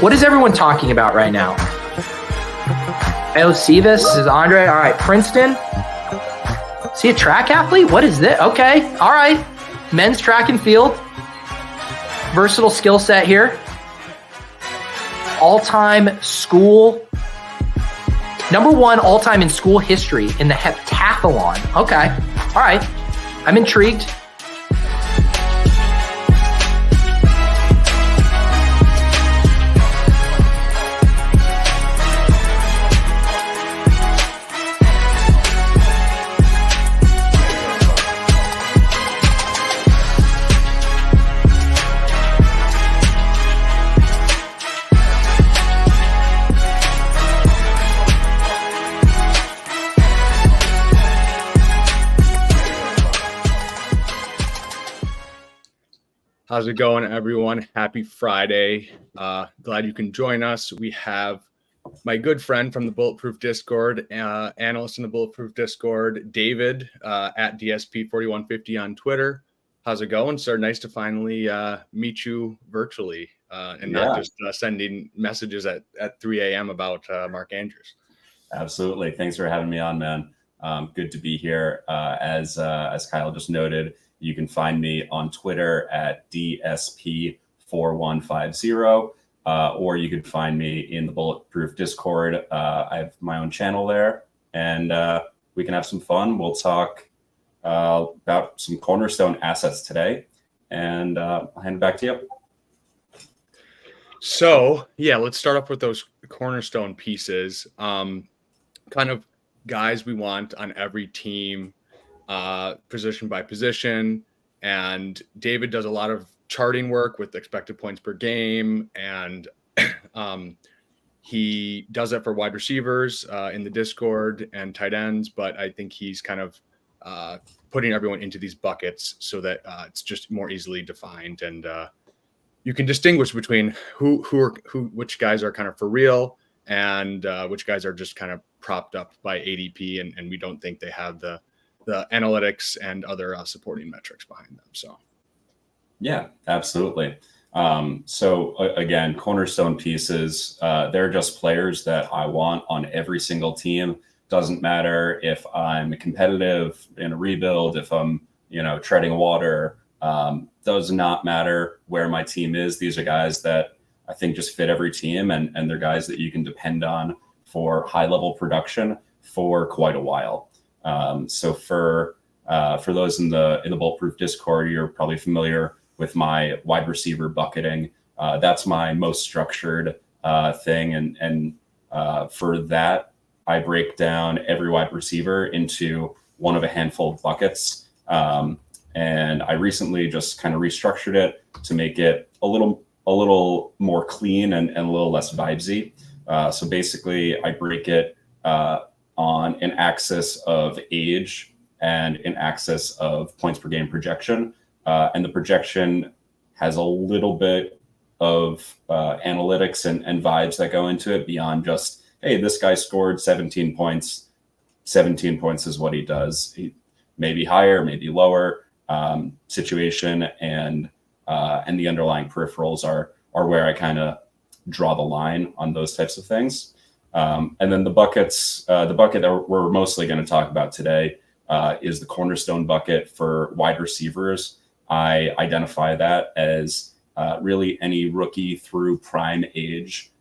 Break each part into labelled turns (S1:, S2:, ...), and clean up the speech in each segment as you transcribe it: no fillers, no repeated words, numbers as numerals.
S1: What is everyone talking about right now? Oh, see this? This is Andre. All right, Princeton. See a track athlete? What is this? Okay, all right. Men's track and field. Versatile skill set here. All-time school. Number one all-time in school history in the heptathlon. Okay, all right. I'm intrigued.
S2: How's it going, everyone? Happy Friday. Glad you can join us. We have my good friend from the Bulletproof Discord, analyst in the Bulletproof Discord, David, at DSP4150 on Twitter. How's it going, sir? Nice to finally meet you virtually and not just sending messages at 3 a.m. about Mark Andrews.
S3: Absolutely. Thanks for having me on, man. Good to be here. As Kyle just noted, you can find me on Twitter at DSP4150, or you can find me in the Bulletproof Discord. I have my own channel there, and we can have some fun. We'll talk about some Cornerstone assets today, and I'll hand it back to you.
S2: So, let's start off with those Cornerstone pieces. Kind of guys we want on every team, position by position, and David does a lot of charting work with expected points per game, and he does that for wide receivers in the Discord and tight ends, but I think he's kind of putting everyone into these buckets so that it's just more easily defined, and you can distinguish between which guys are kind of for real and which guys are just kind of propped up by ADP, and we don't think they have the analytics and other supporting metrics behind them. So,
S3: yeah, absolutely. So again, Cornerstone pieces, they're just players that I want on every single team. Doesn't matter if I'm competitive in a rebuild, if I'm, treading water, does not matter where my team is. These are guys that I think just fit every team, and they're guys that you can depend on for high level production for quite a while. So for those in the Bulletproof Discord, you're probably familiar with my wide receiver bucketing. That's my most structured thing, and for that, I break down every wide receiver into one of a handful of buckets. And I recently just kind of restructured it to make it a little more clean and a little less vibesy. So basically, I break it on an axis of age and an axis of points per game projection. And the projection has a little bit of analytics and vibes that go into it beyond just, hey, this guy scored 17 points. 17 points is what he does. He may be higher, maybe lower. Situation and the underlying peripherals are where I kind of draw the line on those types of things. And then the bucket that we're mostly going to talk about today is the Cornerstone bucket for wide receivers. I identify that as really any rookie through prime age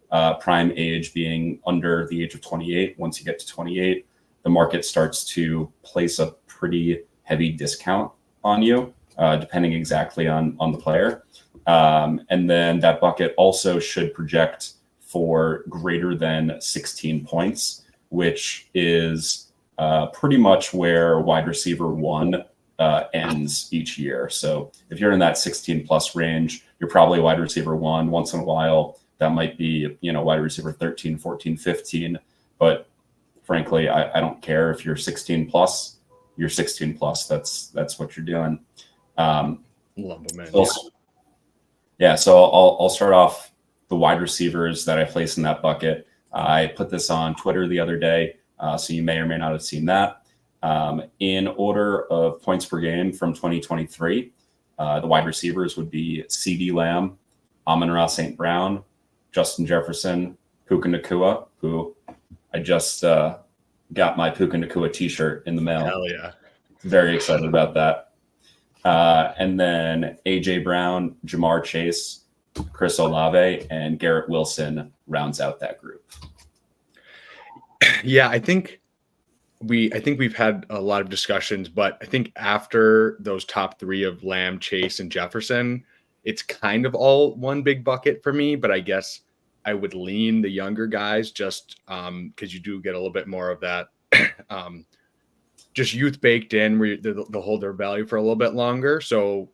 S3: being under the age of 28. Once you get to 28, the market starts to place a pretty heavy discount on you, depending exactly on the player. And then that bucket also should project for greater than 16 points, which is pretty much where wide receiver one ends each year. So if you're in that 16 plus range, you're probably wide receiver one. Once in a while, that might be, wide receiver 13, 14, 15. But frankly, I don't care if you're 16 plus, you're 16 plus. That's what you're doing.
S2: Love them, man.
S3: So I'll start off the wide receivers that I place in that bucket. I put this on Twitter the other day, so you may or may not have seen that. In order of points per game from 2023, the wide receivers would be CeeDee Lamb, Amon-Ra St. Brown, Justin Jefferson, Puka Nacua, who I just got my Puka Nacua t-shirt in the mail.
S2: Hell yeah.
S3: Very excited about that. And then A.J. Brown, Jamar Chase, Chris Olave, and Garrett Wilson rounds out that group.
S2: Yeah, I think we've had a lot of discussions, but I think after those top three of Lamb, Chase, and Jefferson, it's kind of all one big bucket for me. But I guess I would lean the younger guys just because you do get a little bit more of that just youth baked in where they'll hold their value for a little bit longer. So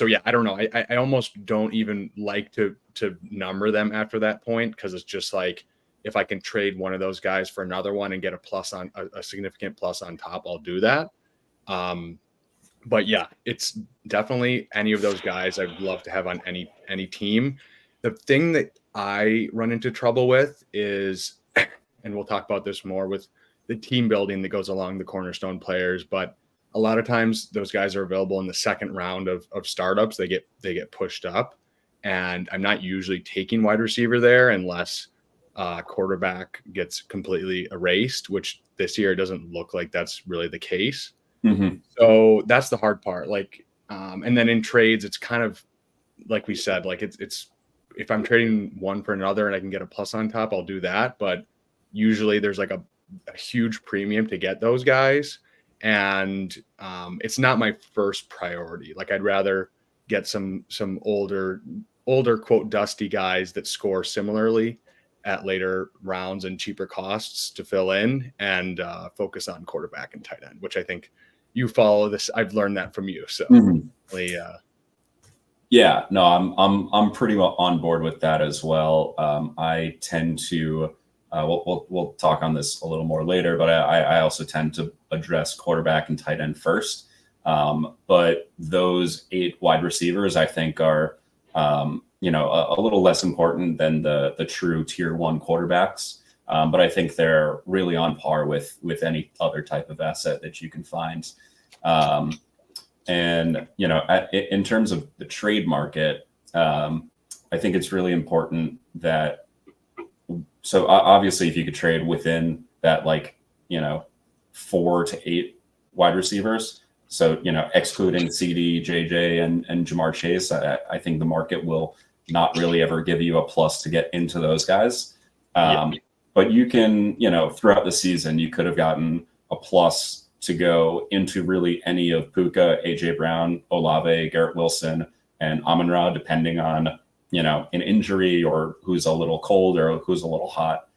S2: yeah, I don't know. I almost don't even like to number them after that point because it's just like, if I can trade one of those guys for another one and get a significant plus on top, I'll do that. But yeah, it's definitely any of those guys I'd love to have on any team. The thing that I run into trouble with is, and we'll talk about this more with the team building that goes along the Cornerstone players, but a lot of times those guys are available in the second round of startups. They get pushed up, and I'm not usually taking wide receiver there unless quarterback gets completely erased, which this year doesn't look like that's really the case.
S3: Mm-hmm.
S2: So that's the hard part. Like, and then in trades, it's kind of like we said, like it's if I'm trading one for another and I can get a plus on top, I'll do that. But usually there's like a huge premium to get those guys. And it's not my first priority. Like I'd rather get some older quote dusty guys that score similarly at later rounds and cheaper costs to fill in and focus on quarterback and tight end, which I think you follow this. I've learned that from you. So
S3: yeah, no, I'm pretty well on board with that as well. I tend to, we'll talk on this a little more later, but I also tend to address quarterback and tight end first. But those 8 wide receivers, I think are, a little less important than the true tier 1 quarterbacks. But I think they're really on par with any other type of asset that you can find. And, in terms of the trade market, I think it's really important that, so obviously if you could trade within that, 4 to 8 wide receivers, so, excluding CD, JJ, and Jamar Chase, I think the market will not really ever give you a plus to get into those guys. But you can, throughout the season, you could have gotten a plus to go into really any of Puka, AJ Brown, Olave, Garrett Wilson, and Amon-Ra, depending on, an injury or who's a little cold or who's a little hot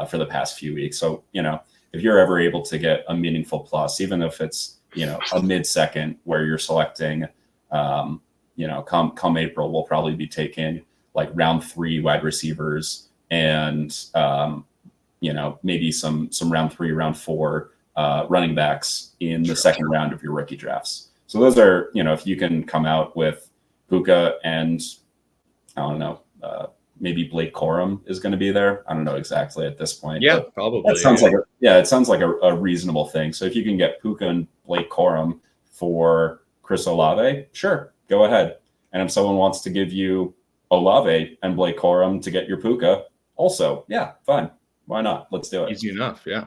S3: for the past few weeks. So, if you're ever able to get a meaningful plus, even if it's, a mid-second where you're selecting, come April, we'll probably be taking like round 3 wide receivers and, maybe some round 3, round 4 running backs in the second round of your rookie drafts. So those are, if you can come out with Puka and I don't know, maybe Blake Corum is going to be there. I don't know exactly at this point.
S2: Yeah, probably.
S3: That sounds it sounds like a reasonable thing. So if you can get Puka and Blake Corum for Chris Olave, sure, go ahead. And if someone wants to give you Olave and Blake Corum to get your Puka, also, yeah, fine. Why not? Let's do it.
S2: Easy enough. Yeah.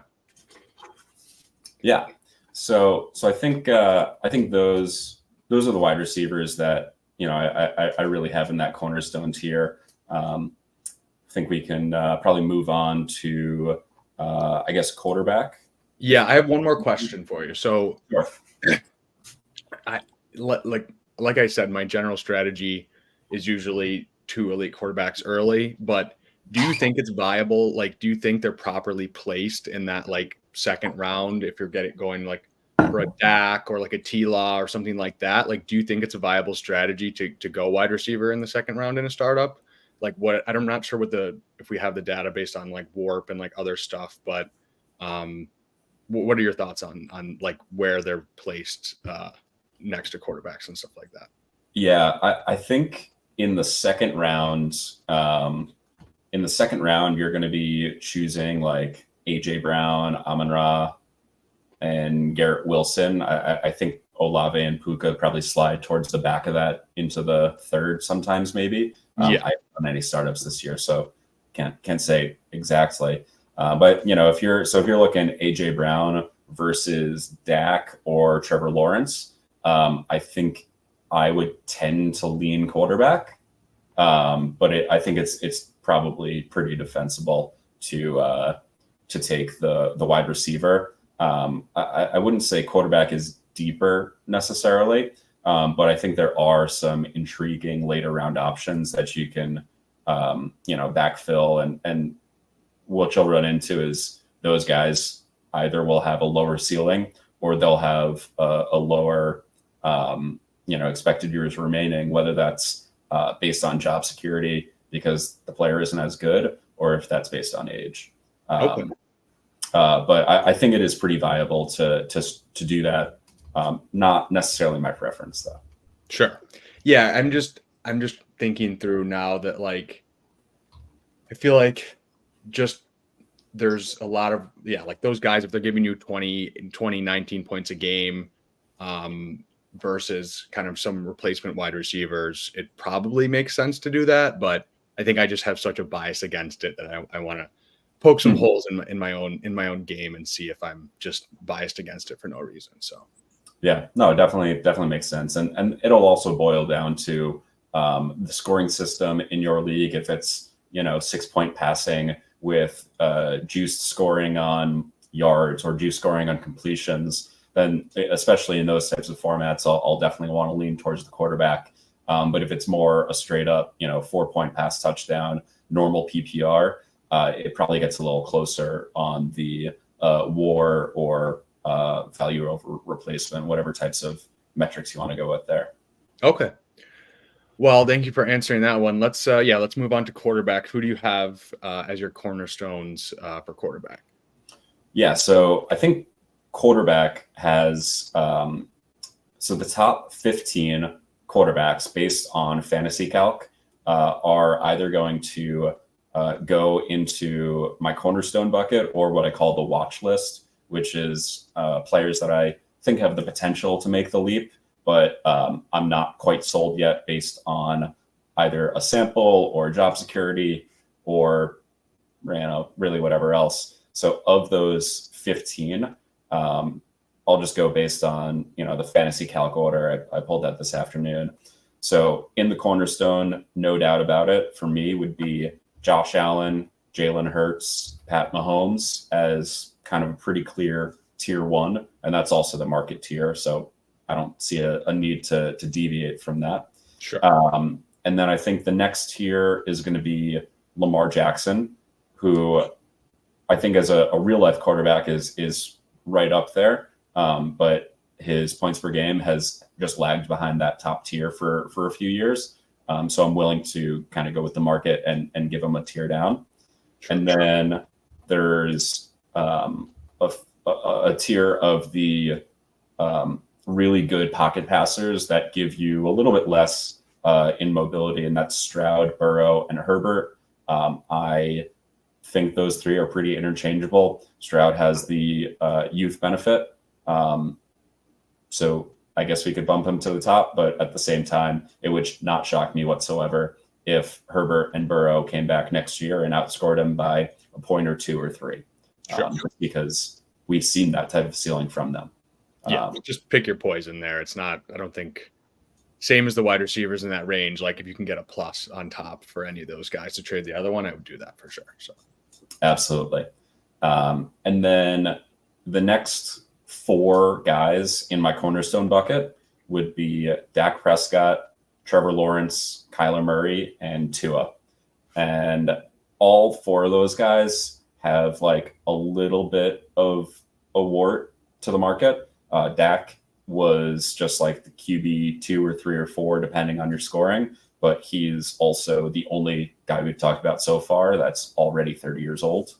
S3: Yeah. So I think those are the wide receivers that, I really have in that Cornerstone tier. I think we can probably move on to, I guess, quarterback.
S2: Yeah, I have one more question for you. So,
S3: Sure.
S2: like I said, my general strategy is usually 2 elite quarterbacks early. But do you think it's viable? Like, do you think they're properly placed in that second round? If you're going for a Dak or like a T-Law or something like that, do you think it's a viable strategy to go wide receiver in the second round in a startup? I'm not sure if we have the data based on WARP and other stuff, but what are your thoughts on where they're placed next to quarterbacks and stuff like that?
S3: Yeah, I think in the second round, you're going to be choosing AJ Brown, Amon-Ra, and Garrett Wilson. I think Olave and Puka probably slide towards the back of that into the third sometimes maybe. I haven't done any startups this year, so can't say exactly. But if you're looking AJ Brown versus Dak or Trevor Lawrence, I think I would tend to lean quarterback. But I think it's probably pretty defensible to take the wide receiver. I wouldn't say quarterback is deeper necessarily, but I think there are some intriguing later round options that you can backfill, and what you'll run into is those guys either will have a lower ceiling or they'll have a lower expected years remaining, whether that's based on job security because the player isn't as good, or if that's based on age. But I think it is pretty viable to do that. Not necessarily my preference, though.
S2: Sure. Yeah, I'm just thinking through now that, like, I feel like just there's a lot of like those guys, if they're giving you 20, 19 points a game, versus kind of some replacement wide receivers, it probably makes sense to do that. But I think I just have such a bias against it that I want to poke some holes in my own game and see if I'm just biased against it for no reason. So
S3: yeah, no, definitely makes sense. And it'll also boil down to the scoring system in your league. If it's 6-point passing with juiced scoring on yards or juiced scoring on completions, then especially in those types of formats, I'll definitely want to lean towards the quarterback. But if it's more a straight up, 4-point pass touchdown, normal PPR, it probably gets a little closer on the WAR or value over replacement, whatever types of metrics you want to go with there.
S2: Okay. Well, thank you for answering that one. Let's move on to quarterback. Who do you have as your cornerstones for quarterback?
S3: Yeah, so I think quarterback has so the top 15 quarterbacks based on fantasy calc are either going to go into my cornerstone bucket or what I call the watch list, which is players that I think have the potential to make the leap, but I'm not quite sold yet based on either a sample or job security or really whatever else. So of those 15, I'll just go based on the fantasy calc order. I pulled that this afternoon. So in the cornerstone, no doubt about it, for me would be Josh Allen, Jalen Hurts, Pat Mahomes as kind of a pretty clear tier one, and that's also the market tier. So I don't see a need to deviate from that.
S2: Sure.
S3: And then I think the next tier is going to be Lamar Jackson, who I think as a real life quarterback is right up there. But his points per game has just lagged behind that top tier for a few years. So I'm willing to kind of go with the market and give him a tier down. Sure, and then there's a tier of the really good pocket passers that give you a little bit less in mobility, and that's Stroud, Burrow, and Herbert. I think those three are pretty interchangeable. Stroud has the youth benefit. So I guess we could bump him to the top, but at the same time, it would not shock me whatsoever if Herbert and Burrow came back next year and outscored him by a point or two or three. Sure. Because we've seen that type of ceiling from them.
S2: Yeah, just pick your poison there. It's not, I don't think, same as the wide receivers in that range. Like if you can get a plus on top for any of those guys to trade the other one, I would do that for sure. So
S3: absolutely. And then the next four guys in my cornerstone bucket would be Dak Prescott, Trevor Lawrence, Kyler Murray, and Tua. And all four of those guys have like a little bit of a wart to the market. Dak was just like the QB 2 or 3 or 4, depending on your scoring. But he's also the only guy we've talked about so far that's already 30 years old.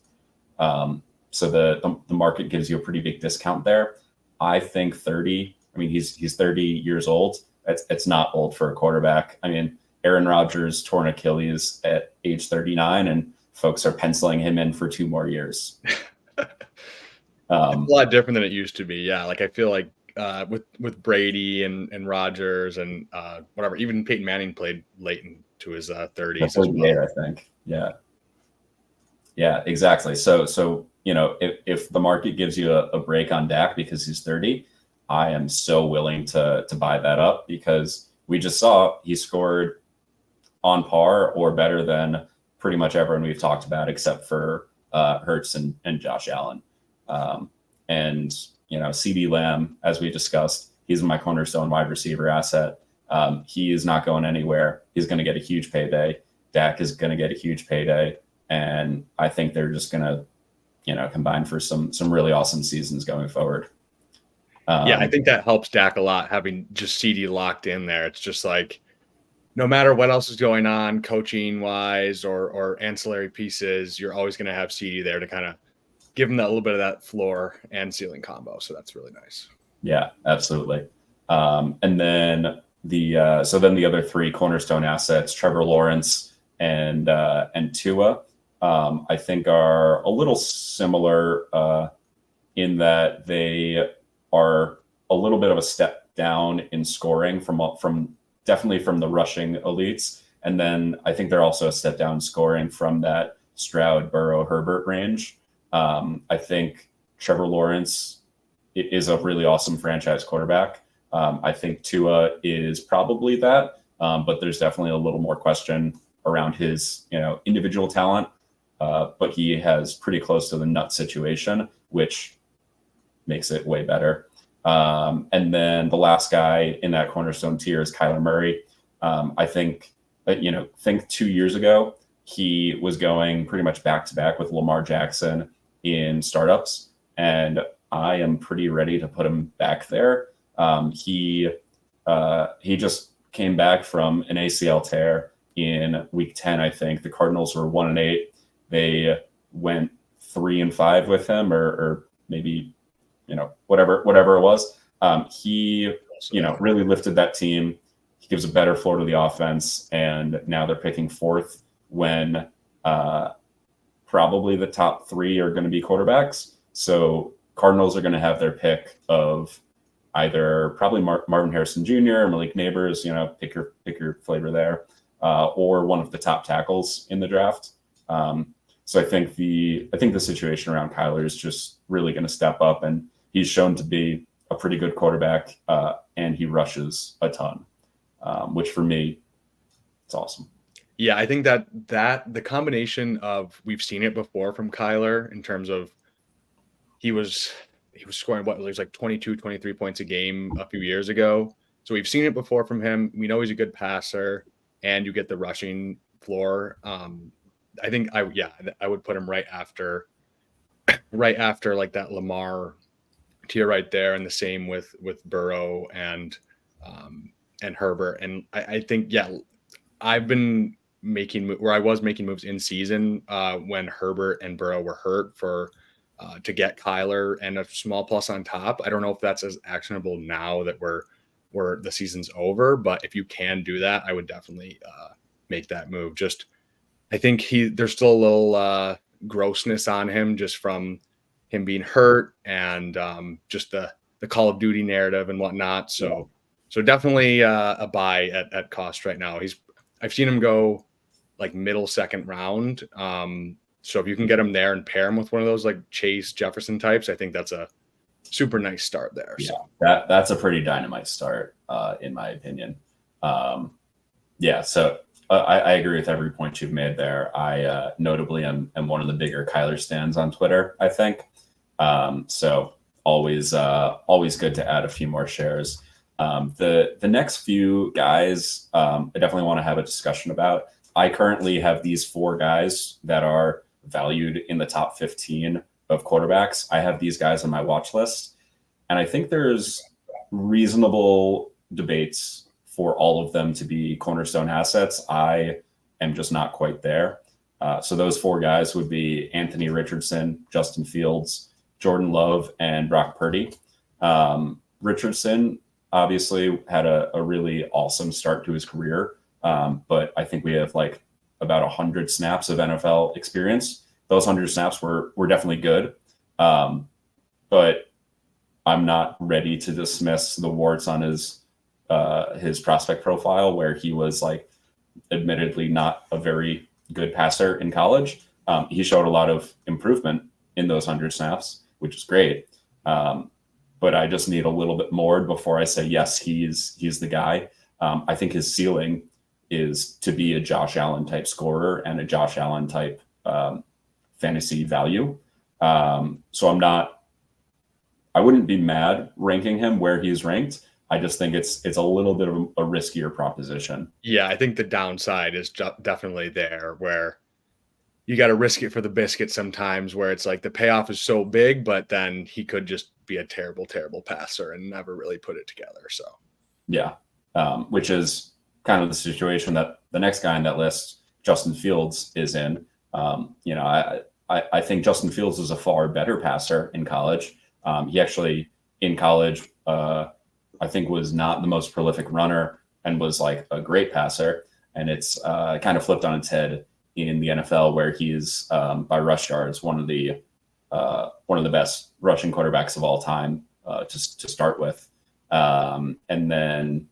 S3: So the market gives you a pretty big discount there. I think 30. I mean, he's 30 years old. It's not old for a quarterback. I mean, Aaron Rodgers torn Achilles at age 39, and folks are penciling him in for 2 more years.
S2: It's a lot different than it used to be. Yeah, like I feel like with Brady and Rodgers and whatever, even Peyton Manning played late in to his 30s
S3: That's
S2: as
S3: 38,
S2: well.
S3: I think. Yeah, exactly. So if the market gives you a break on Dak because he's 30, I am so willing to buy that up, because we just saw he scored on par or better than pretty much everyone we've talked about, except for Hurts and Josh Allen. And CeeDee Lamb, as we discussed, he's my cornerstone wide receiver asset. He is not going anywhere. He's going to get a huge payday. Dak is going to get a huge payday. And I think they're just going to, combine for some really awesome seasons going forward.
S2: Yeah, I think that helps Dak a lot, having just CD locked in there. It's just like, no matter what else is going on, coaching wise or ancillary pieces, you're always going to have CD there to kind of give him that little bit of that floor and ceiling combo. So that's really nice.
S3: Yeah, absolutely. And then the other three cornerstone assets, Trevor Lawrence and Tua, I think are a little similar in that they are a little bit of a step down in scoring from definitely from the rushing elites. And then I think they're also a step down scoring from that Stroud, Burrow, Herbert range. I think Trevor Lawrence is a really awesome franchise quarterback. I think Tua is probably that, but there's definitely a little more question around his individual talent. But he has pretty close to the nut situation, which makes it way better. And then the last guy in that cornerstone tier is Kyler Murray. I think 2 years ago, he was going pretty much back to back with Lamar Jackson in startups. And I am pretty ready to put him back there. He just came back from an ACL tear in week 10, I think. The Cardinals were 1-8. They went 3-5 with him, or maybe, whatever it was. He, really lifted that team. He gives a better floor to the offense, and now they're picking fourth when probably the top three are going to be quarterbacks. So Cardinals are going to have their pick of either probably Marvin Harrison Jr., Malik Neighbors, pick your flavor there, or one of the top tackles in the draft. So I think the situation around Kyler is just really going to step up, and he's shown to be a pretty good quarterback, and he rushes a ton, which for me, it's awesome.
S2: Yeah, I think that the combination of, we've seen it before from Kyler in terms of he was scoring it was like 22, 23 points a game a few years ago. So we've seen it before from him. We know he's a good passer, and you get the rushing floor. I think I would put him right after like that Lamar tier right there, and the same with Burrow and Herbert. And I think, I've been I was making moves in season when Herbert and Burrow were hurt to get Kyler and a small plus on top. I don't know if that's as actionable now that we're the season's over, but if you can do that, I would definitely make that move. Just, I think there's still a little grossness on him just from him being hurt and just the Call of Duty narrative and whatnot. So definitely a buy at cost right now. I've seen him go like middle second round. So if you can get him there and pair him with one of those like Chase Jefferson types, I think that's a super nice start there.
S3: Yeah,
S2: so
S3: that's a pretty dynamite start, in my opinion. So I agree with every point you've made there. I notably am one of the bigger Kyler stans on Twitter, I think. So always good to add a few more shares. The next few guys, I definitely want to have a discussion about. I currently have these four guys that are valued in the top 15 of quarterbacks. I have these guys on my watch list, and I think there's reasonable debates for all of them to be cornerstone assets. I am just not quite there. So those four guys would be Anthony Richardson, Justin Fields, Jordan Love, and Brock Purdy. Richardson obviously had a really awesome start to his career, but I think we have like about 100 snaps of NFL experience. Those 100 snaps were definitely good, but I'm not ready to dismiss the warts on his prospect profile, where he was like admittedly not a very good passer in college. He showed a lot of improvement in those 100 snaps, which is great. But I just need a little bit more before I say, yes, he's the guy. I think his ceiling is to be a Josh Allen type scorer and a Josh Allen type fantasy value. So I wouldn't be mad ranking him where he's ranked. I just think it's a little bit of a riskier proposition.
S2: Yeah, I think the downside is definitely there, where you got to risk it for the biscuit sometimes, where it's like the payoff is so big, but then he could just be a terrible, terrible passer and never really put it together. So,
S3: yeah, which is kind of the situation that the next guy on that list, Justin Fields, is in. I think Justin Fields is a far better passer in college. He actually, in college, I think was not the most prolific runner and was like a great passer. And it's kind of flipped on its head in the NFL, where he's by rush yards one of the best rushing quarterbacks of all time to start with, and then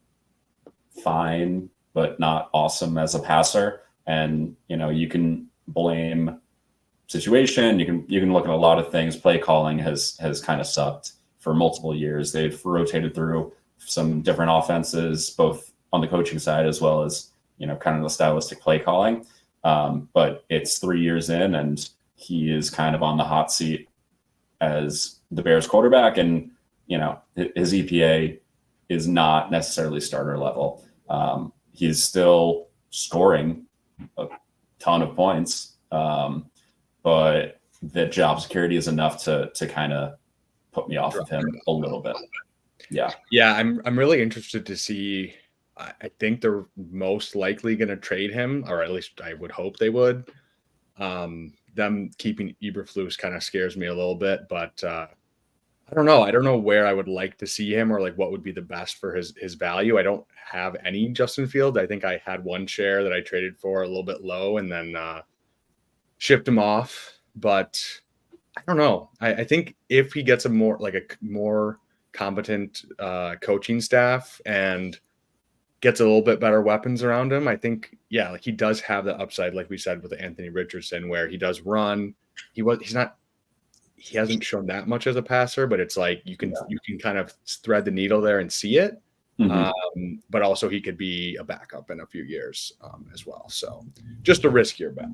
S3: fine but not awesome as a passer. And you can blame situation. You can look at a lot of things. Play calling has kind of sucked for multiple years. They've rotated through some different offenses, both on the coaching side as well as kind of the stylistic play calling. But it's 3 years in, and he is kind of on the hot seat as the Bears quarterback. And, his EPA is not necessarily starter level. He's still scoring a ton of points. But the job security is enough to kind of put me off of him a little bit. Yeah.
S2: Yeah. I'm really interested to see. I think they're most likely going to trade him, or at least I would hope they would. Them keeping Eberflus kind of scares me a little bit, but I don't know. I don't know where I would like to see him, or like what would be the best for his value. I don't have any Justin Fields. I think I had one share that I traded for a little bit low and then shipped him off. But I don't know. I think if he gets a more competent coaching staff and gets a little bit better weapons around him, I think, yeah, like he does have the upside, like we said with Anthony Richardson, where he does run. He hasn't shown that much as a passer, but it's like you can kind of thread the needle there and see it. Mm-hmm. But also he could be a backup in a few years as well. So just a riskier bet.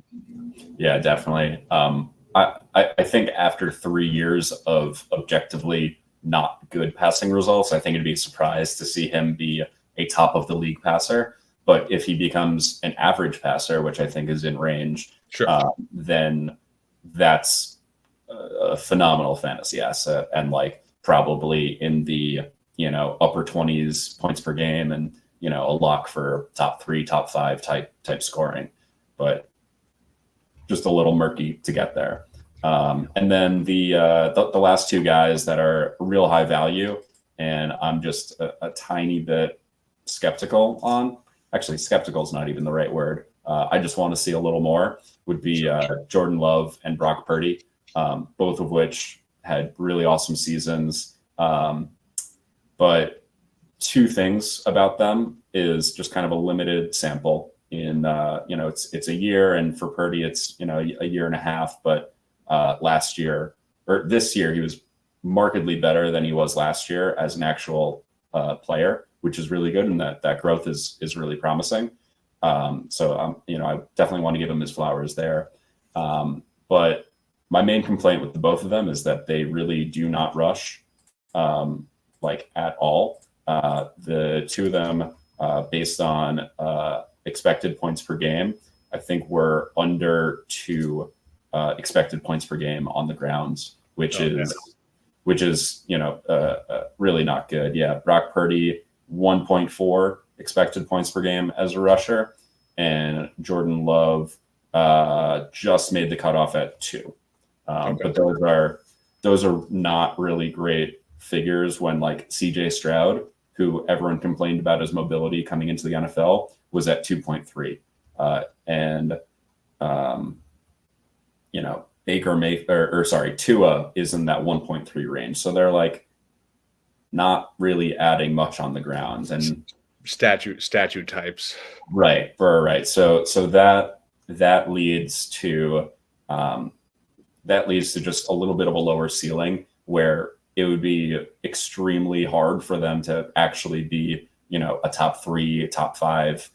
S3: Yeah, definitely. I think after 3 years of objectively not good passing results, I think it'd be a surprise to see him be a top of the league passer. But if he becomes an average passer, which I think is in range,
S2: sure.
S3: Then that's a phenomenal fantasy asset, and like probably in the upper 20s points per game, and a lock for top 3, top 5 type scoring, but just a little murky to get there. And then the last two guys that are real high value, and I'm just a tiny bit skeptical on. Actually, skeptical is not even the right word. I just want to see a little more. Would be Jordan Love and Brock Purdy, both of which had really awesome seasons. But two things about them is just kind of a limited sample. In it's a year, and for Purdy it's a year and a half. But this year he was markedly better than he was last year as an actual player, which is really good, and that growth is really promising. So I definitely want to give him his flowers there. But my main complaint with the both of them is that they really do not rush, at all. The two of them, based on expected points per game, I think we're under 2 expected points per game on the grounds, which is really not good. Yeah, Brock Purdy 1.4 expected points per game as a rusher, and Jordan Love just made the cutoff at 2. But those are not really great figures when like CJ Stroud, who everyone complained about his mobility coming into the NFL, was at 2.3. Tua is in that 1.3 range. So they're like not really adding much on the ground. And
S2: statue types.
S3: Right. So that leads to just a little bit of a lower ceiling where it would be extremely hard for them to actually be, a top 3, top 5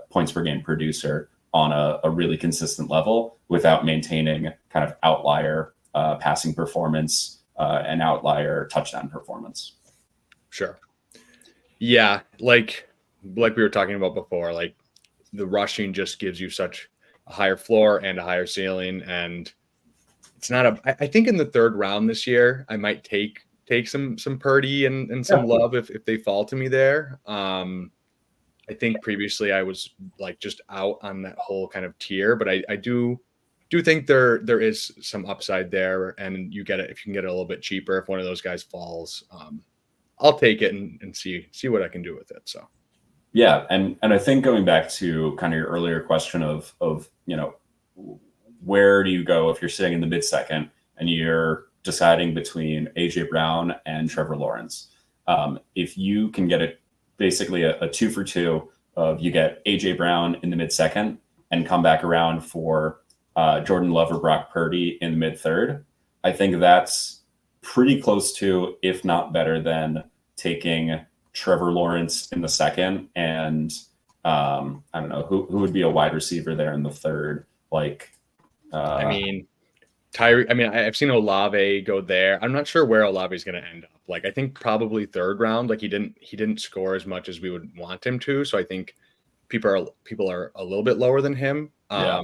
S3: points per game producer on a really consistent level without maintaining kind of outlier passing performance and outlier touchdown performance.
S2: Sure. Yeah, like we were talking about before, like the rushing just gives you such a higher floor and a higher ceiling, and it's not I think in the third round this year, I might take some Purdy and some love if they fall to me there. I think previously I was like just out on that whole kind of tier, but I do think there is some upside there, and you get it if you can get it a little bit cheaper if one of those guys falls. I'll take it and see what I can do with it. So
S3: yeah, and I think going back to kind of your earlier question of where do you go if you're sitting in the mid-second and you're deciding between AJ Brown and Trevor Lawrence. If you can get basically a 2 for 2 of you get AJ Brown in the mid-second and come back around for Jordan Love or Brock Purdy in the mid-third, I think that's pretty close to, if not better than, taking Trevor Lawrence in the second and I don't know who would be a wide receiver there in the third. Like,
S2: Tyree. I've seen Olave go there. I'm not sure where Olave is going to end up. Like, I think probably third round. Like, he didn't score as much as we would want him to. So I think people are a little bit lower than him.
S3: I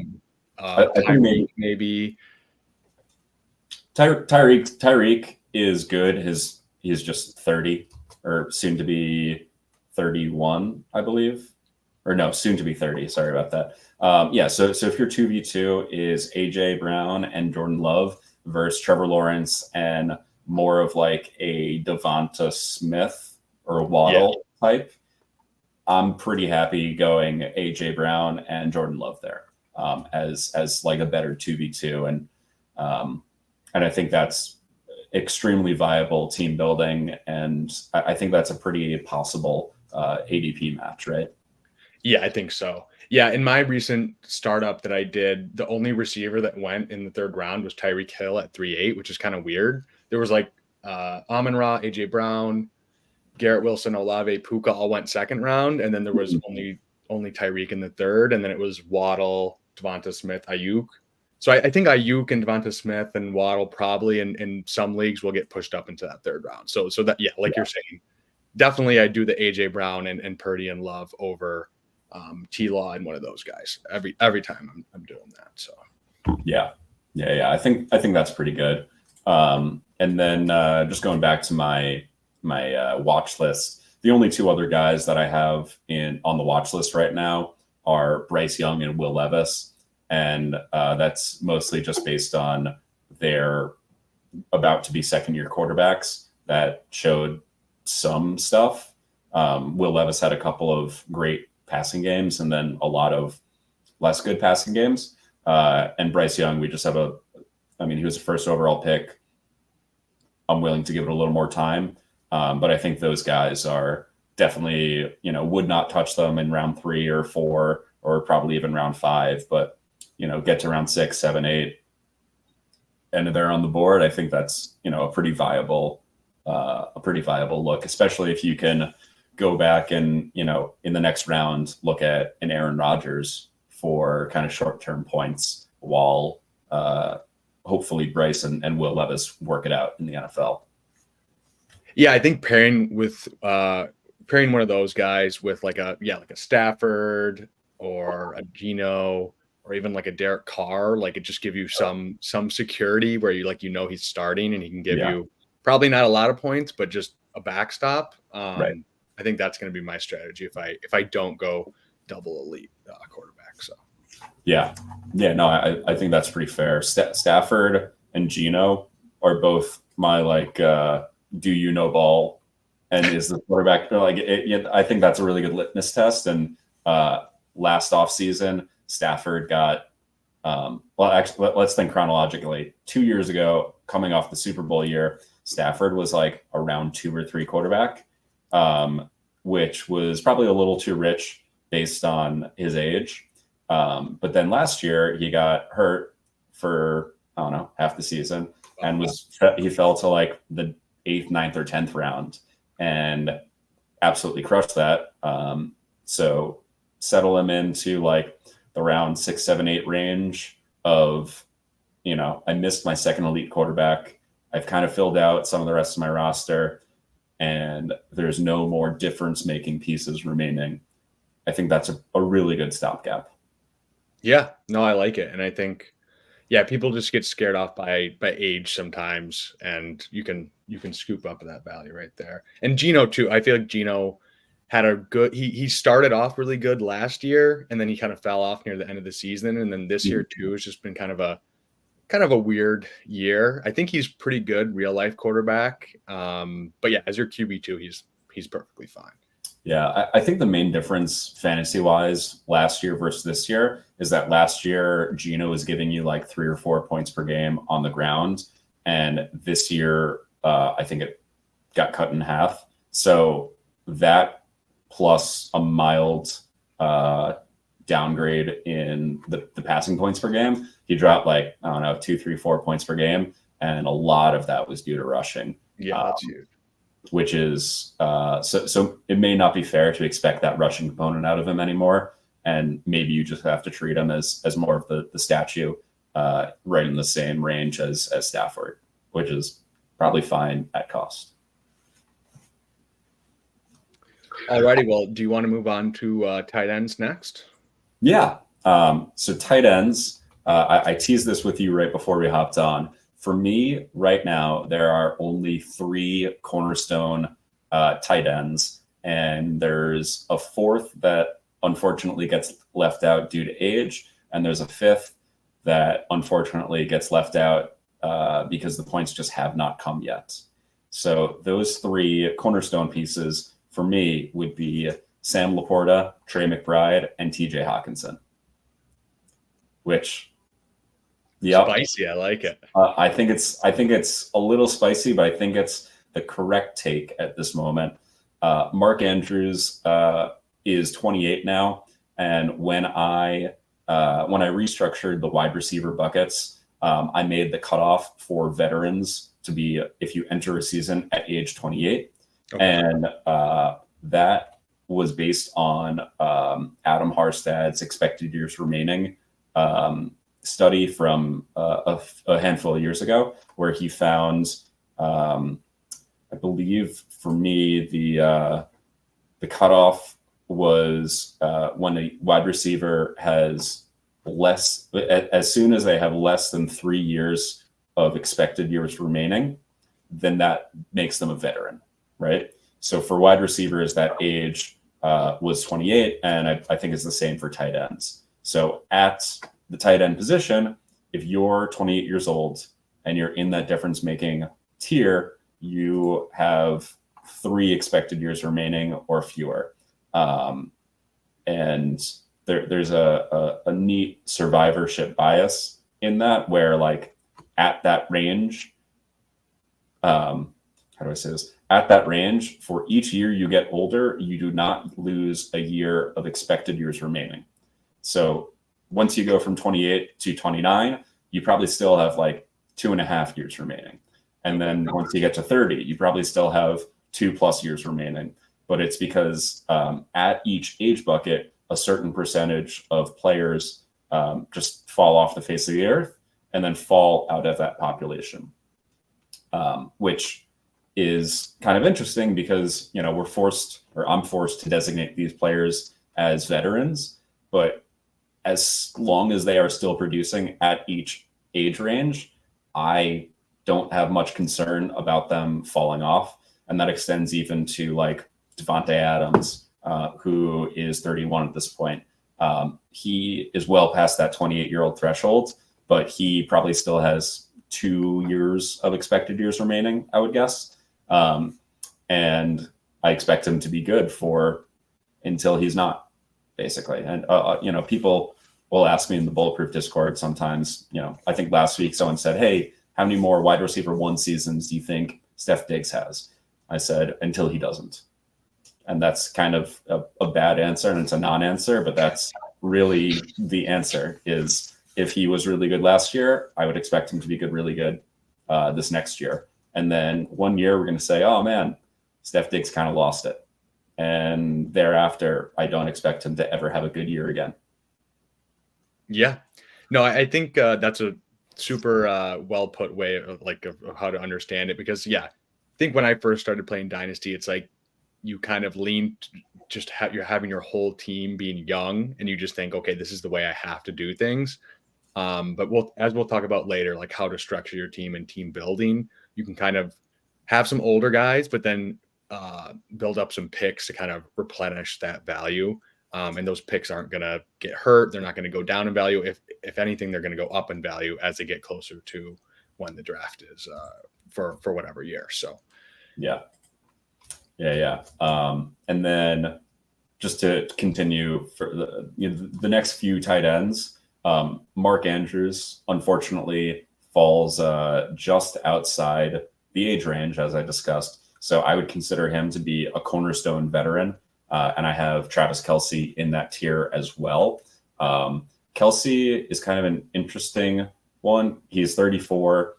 S2: Tyreek maybe.
S3: Tyreek is good. He's just 30 or soon to be 31, I believe. Or no, soon to be 30. Sorry about that. So if your 2v2 is AJ Brown and Jordan Love versus Trevor Lawrence and more of like a Devonta Smith or a Waddle type, I'm pretty happy going AJ Brown and Jordan Love there as like a better 2v2. And I think that's extremely viable team building. And I think that's a pretty possible ADP match, right?
S2: Yeah, I think so. Yeah, in my recent startup that I did, the only receiver that went in the third round was Tyreek Hill at 3.8, which is kind of weird. There was like Amon-Ra, AJ Brown, Garrett Wilson, Olave, Puka all went second round, and then there was only Tyreek in the third, and then it was Waddle, Devonta Smith, Ayuk. So I think Ayuk and Devonta Smith and Waddle probably in some leagues will get pushed up into that third round. So that you're saying, definitely I do the AJ Brown and Purdy and Love over T-Law and one of those guys every time I'm doing that. So
S3: yeah. I think that's pretty good. And then just going back to my watch list, the only two other guys that I have on the watch list right now are Bryce Young and Will Levis, and that's mostly just based on their about to be second-year quarterbacks that showed some stuff. Will Levis had a couple of great passing games and then a lot of less good passing games. And Bryce Young, we just have he was a first overall pick. I'm willing to give it a little more time. But I think those guys are definitely, would not touch them in round 3 or 4 or probably even round 5, but, get to round 6, 7, 8, and they're on the board. I think that's, a pretty viable look, especially if you can go back and, in the next round, look at an Aaron Rodgers for kind of short-term points while hopefully Bryce and Will Levis work it out in the NFL.
S2: Yeah, I think pairing one of those guys with like a Stafford or a Geno or even like a Derek Carr, like it just give you some security where he's starting and he can give you probably not a lot of points, but just a backstop.
S3: Right.
S2: I think that's going to be my strategy if I don't go double elite quarterback. So
S3: no, I think that's pretty fair. Stafford and Geno are both my do you know ball, and is the quarterback I think that's a really good litmus test. And last offseason, Stafford got actually let's think chronologically. 2 years ago, coming off the Super Bowl year, Stafford was like a round 2 or 3 quarterback. which was probably a little too rich based on his age. But then last year he got hurt for, I don't know, half the season, and he fell to like the 8th, 9th, or 10th round and absolutely crushed that. So settle him into like the round 6, 7, 8 range of, I missed my second elite quarterback. I've kind of filled out some of the rest of my roster, and there's no more difference-making pieces remaining. I think that's a really good stopgap.
S2: Yeah, no, I like it. And I think, people just get scared off by age sometimes, and you can scoop up that value right there. And Geno too. I feel like Geno had a good, he started off really good last year, and then he kind of fell off near the end of the season. And then this year too, it's just been kind of a weird year. I think he's pretty good real life quarterback. But as your QB2, he's perfectly fine.
S3: Yeah, I think the main difference fantasy-wise last year versus this year is that last year Geno was giving you like 3 or 4 points per game on the ground, and this year I think it got cut in half. So that plus a mild downgrade in the passing points per game, he dropped like, I don't know, 2, 3, 4 points per game, and a lot of that was due to rushing.
S2: Yeah, that's huge.
S3: Which is so it may not be fair to expect that rushing component out of him anymore, and maybe you just have to treat him as more of the statue, right in the same range as Stafford, which is probably fine at cost.
S2: Alrighty, well, do you want to move on to tight ends next?
S3: Yeah. So tight ends, I teased this with you right before we hopped on. For me, right now, there are only 3 cornerstone tight ends, and there's a 4th that unfortunately gets left out due to age, and there's a 5th that unfortunately gets left out because the points just have not come yet. So those 3 cornerstone pieces for me would be Sam Laporta, Trey McBride, and TJ Hawkinson, which... Yeah,
S2: spicy. I like it.
S3: I think it's a little spicy, but I think it's the correct take at this moment. Mark Andrews is 28 now, and when I restructured the wide receiver buckets, I made the cutoff for veterans to be if you enter a season at age 28, okay. And that was based on Adam Harstad's expected years remaining. Study from a handful of years ago, where he found, I believe for me, the cutoff was when a wide receiver has less, as soon as they have less than 3 years of expected years remaining, then that makes them a veteran, right? So for wide receivers, that age was 28, and I think it's the same for tight ends. So at the tight end position, if you're 28 years old and you're in that difference making tier, you have 3 expected years remaining or fewer. And there's a neat survivorship bias in that, where like at that range, how do I say this? At that range, for each year you get older, you do not lose a year of expected years remaining. So once you go from 28 to 29, you probably still have like 2.5 years remaining. And then once you get to 30, you probably still have 2+ years remaining. But it's because at each age bucket, a certain percentage of players just fall off the face of the earth and then fall out of that population, which is kind of interesting because, I'm forced to designate these players as veterans, but as long as they are still producing at each age range, I don't have much concern about them falling off. And that extends even to like Devontae Adams, who is 31 at this point. He is well past that 28-year-old threshold, but he probably still has 2 years of expected years remaining, I would guess. And I expect him to be good for until he's not, basically. And, people will ask me in the Bulletproof Discord sometimes, I think last week someone said, hey, how many more wide receiver 1 seasons do you think Steph Diggs has? I said, until he doesn't. And that's kind of a bad answer, and it's a non-answer, but that's really the answer. Is if he was really good last year, I would expect him to be really good this next year. And then one year we're going to say, oh man, Steph Diggs kind of lost it. And thereafter, I don't expect him to ever have a good year again.
S2: Yeah. No, I think that's a super well put way of how to understand it, because I think when I first started playing Dynasty, it's like you kind of lean you're having your whole team being young, and you just think, okay, this is the way I have to do things. But we'll talk about later, like how to structure your team and team building. You can kind of have some older guys, but then build up some picks to kind of replenish that value. And those picks aren't going to get hurt. They're not going to go down in value. If anything, they're going to go up in value as they get closer to when the draft is for whatever year. So,
S3: yeah. And then just to continue for the next few tight ends, Mark Andrews unfortunately falls just outside the age range, as I discussed. So I would consider him to be a cornerstone veteran. And I have Travis Kelce in that tier as well. Kelce is kind of an interesting one. He's 34.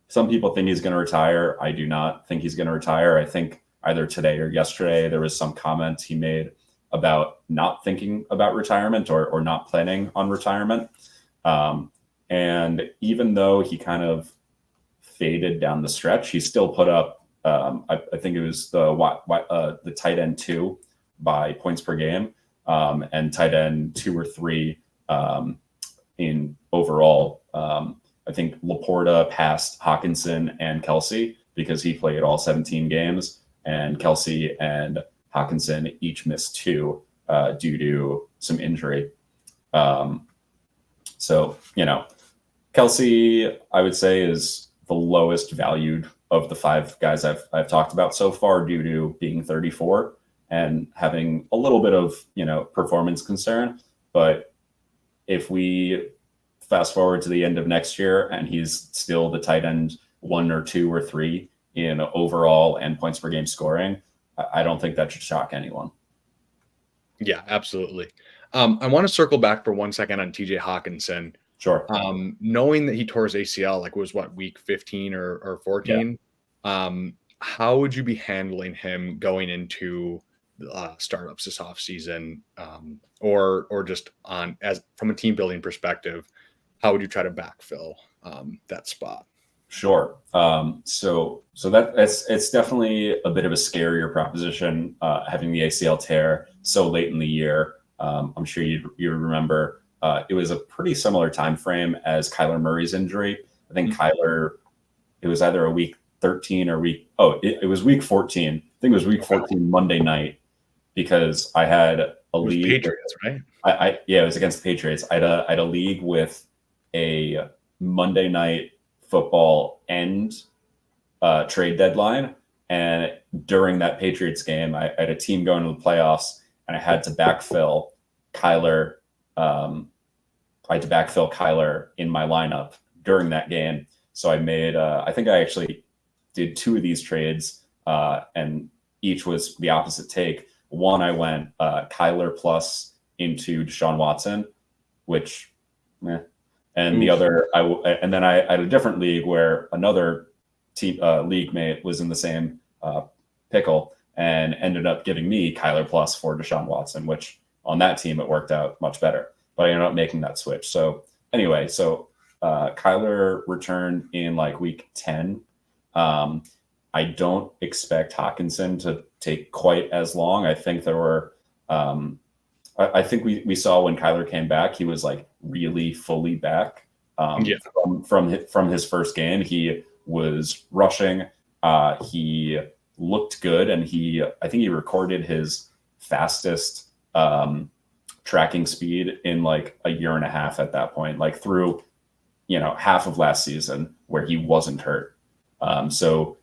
S3: Some people think he's going to retire. I do not think he's going to retire. I think either today or yesterday, there was some comment he made about not thinking about retirement or not planning on retirement. And even though he kind of faded down the stretch, he still put up, I think it was the tight end 2 by points per game, and tight end 2 or 3 in overall. I think Laporta passed Hawkinson and Kelce because he played all 17 games, and Kelce and Hawkinson each missed 2 due to some injury. So, Kelce, I would say, is the lowest valued of the 5 guys I've talked about so far due to being 34 and having a little bit of, performance concern. But if we fast forward to the end of next year and he's still the tight end 1 or 2 or 3 in overall and points per game scoring, I don't think that should shock anyone.
S2: Yeah, absolutely. I want to circle back for 1 second on TJ Hawkinson.
S3: Sure.
S2: Knowing that he tore his ACL, week 15 or 14, how would you be handling him going into startups this offseason, or just from a team building perspective, how would you try to backfill that spot?
S3: Sure. So it's definitely a bit of a scarier proposition, having the ACL tear so late in the year. I'm sure you remember it was a pretty similar time frame as Kyler Murray's injury. I think Kyler, it was either a week 13 or it was week 14. I think it was week 14 Monday night, because I had a league.
S2: Patriots, right?
S3: It was against the Patriots. I had a league with a Monday night football end trade deadline, and during that Patriots game, I had a team going to the playoffs, and I had to backfill Kyler. I had to backfill Kyler in my lineup during that game. So I made, I think I actually did 2 of these trades, and each was the opposite take. One, I went Kyler plus into Deshaun Watson, which, and the other, and then I had a different league where another team league mate was in the same pickle and ended up giving me Kyler plus for Deshaun Watson, which on that team it worked out much better. But I ended up making that switch. So anyway, Kyler returned in week 10. I don't expect Hawkinson to take quite as long. I think there were, I think we saw when Kyler came back, he was really fully back. From his first game, he was rushing. He looked good, and I think he recorded his fastest tracking speed in a year and a half at that point, through half of last season where he wasn't hurt. So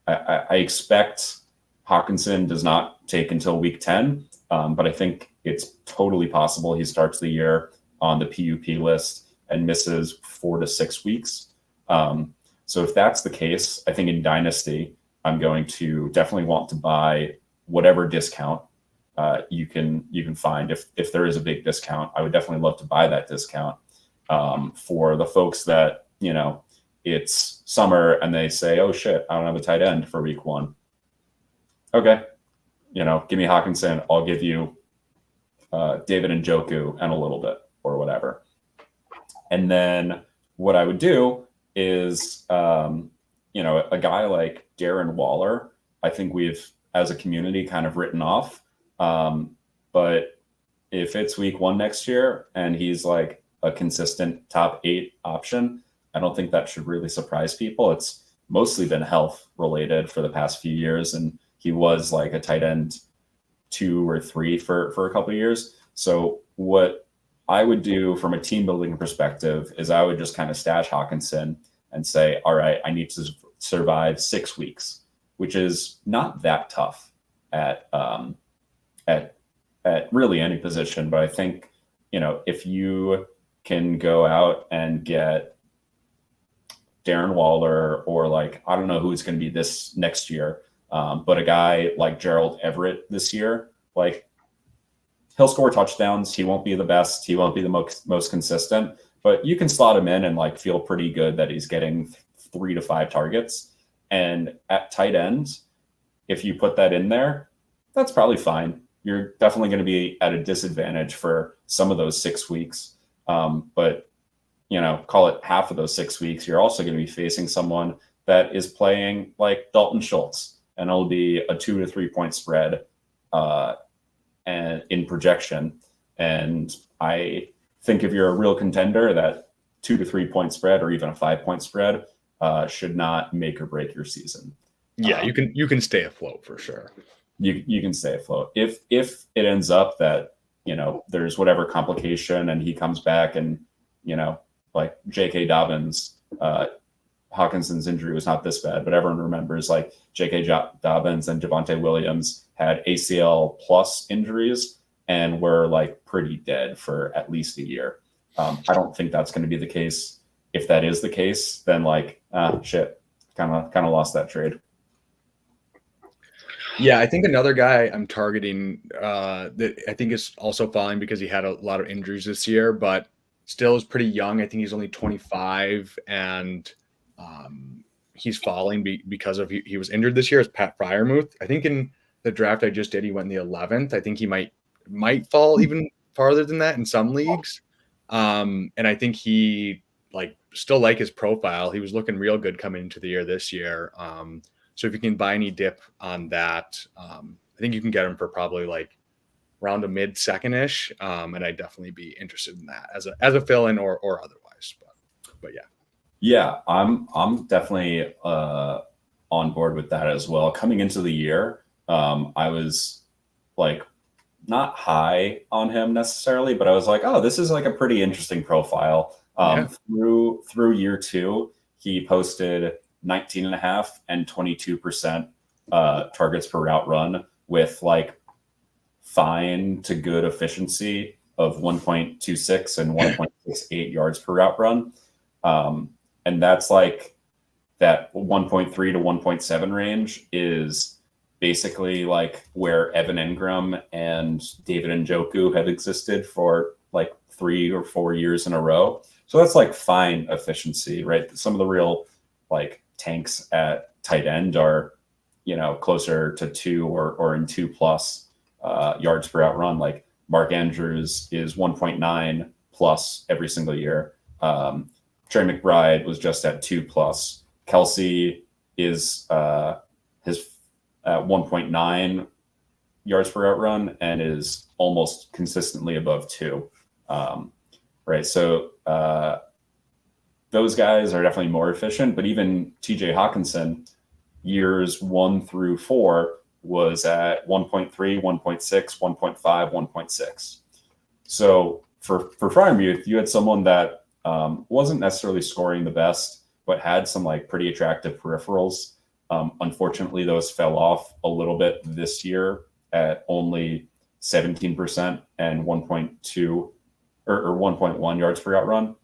S3: I expect Hawkinson does not take until week 10, but I think it's totally possible he starts the year on the PUP list and misses 4 to 6 weeks. So if that's the case, I think in Dynasty, I'm going to definitely want to buy whatever discount you can find if there is a big discount. I would definitely love to buy that discount. For the folks that, it's summer and they say, oh shit, I don't have a tight end for week 1. Okay. Give me Hawkinson. I'll give you David Njoku and a little bit or whatever. And then what I would do is, a guy like Darren Waller, I think we've, as a community, kind of written off. But if it's week 1 next year and he's like a consistent top 8 option, I don't think that should really surprise people. It's mostly been health related for the past few years. And he was like a tight end 2 or 3 for a couple of years. So what I would do from a team building perspective is I would just kind of stash Hawkinson and say, all right, I need to survive 6 weeks, which is not that tough at really any position. But I think, if you can go out and get Darren Waller or like, I don't know who's going to be this next year, but a guy like Gerald Everett this year, like he'll score touchdowns. He won't be the best. He won't be the most consistent, but you can slot him in and like feel pretty good that he's getting 3 to 5 targets. And at tight end, if you put that in there, that's probably fine. You're definitely going to be at a disadvantage for some of those 6 weeks. But call it half of those 6 weeks, you're also going to be facing someone that is playing like Dalton Schultz, and it'll be a 2 to 3 point spread and in projection. And I think if you're a real contender, that 2 to 3 point spread or even a 5 point spread should not make or break your season.
S2: Yeah, you can stay afloat for sure.
S3: You can stay afloat. If it ends up that, there's whatever complication and he comes back and, like J.K. Dobbins, Hawkinson's injury was not this bad, but everyone remembers like J.K. Dobbins and Javonte Williams had ACL plus injuries and were like pretty dead for at least a year. I don't think that's going to be the case. If that is the case, then like, shit, kind of lost that trade.
S2: Yeah, I think another guy I'm targeting that I think is also falling because he had a lot of injuries this year, but still is pretty young. I think he's only 25, and he's falling because of he was injured this year. Is Pat Freiermuth. I think in the draft I just did, he went in the 11th. I think he might fall even farther than that in some leagues. And I think he still like his profile. He was looking real good coming into the year this year. So if you can buy any dip on that, I think you can get him for probably like around a mid second-ish. And I'd definitely be interested in that as a fill-in or otherwise. But yeah. Yeah,
S3: I'm definitely on board with that as well. Coming into the year, I was like not high on him necessarily, but I was like, oh, this is like a pretty interesting profile. Through year 2, he posted 19.5 and 22% targets per route run with like fine to good efficiency of 1.26 and 1.68 yards per route run. And that's like that 1.3 to 1.7 range is basically like where Evan Engram and David Njoku have existed for like 3 or 4 years in a row. So that's like fine efficiency, right? Some of the real like tanks at tight end are, closer to 2 or in 2+ yards per route run. Like Mark Andrews is 1.9 plus every single year. Trey McBride was just at 2+. Kelsey is his 1.9 yards per route run and is almost consistently above 2. Right. So those guys are definitely more efficient, but even TJ Hawkinson, years 1 through 4 was at 1.3, 1.6, 1.5, 1.6. So for Freiermuth, you had someone that wasn't necessarily scoring the best, but had some like pretty attractive peripherals. Unfortunately, those fell off a little bit this year at only 17% and 1.2 or 1.1 yards per route run.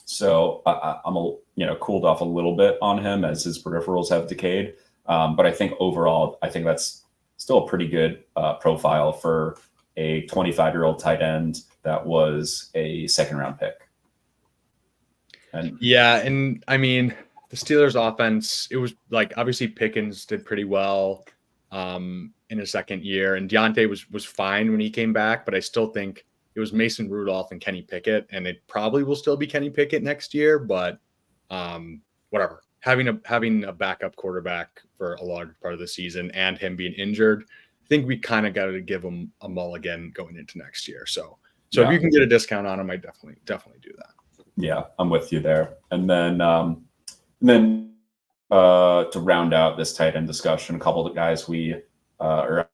S3: So I'm cooled off a little bit on him as his peripherals have decayed. But I think overall, I think that's still a pretty good profile for a 25-year-old tight end that was a second-round pick. And
S2: yeah, and I mean, the Steelers offense, it was like obviously Pickens did pretty well in his second year, and Deontay was fine when he came back, but I still think it was Mason Rudolph and Kenny Pickett, and it probably will still be Kenny Pickett next year, but whatever. Having a backup quarterback for a large part of the season and him being injured, I think we kind of got to give him a mulligan going into next year. So
S3: yeah.
S2: If you can get a discount on him, I definitely do that.
S3: Yeah, I'm with you there. And then to round out this tight end discussion, a couple of guys we are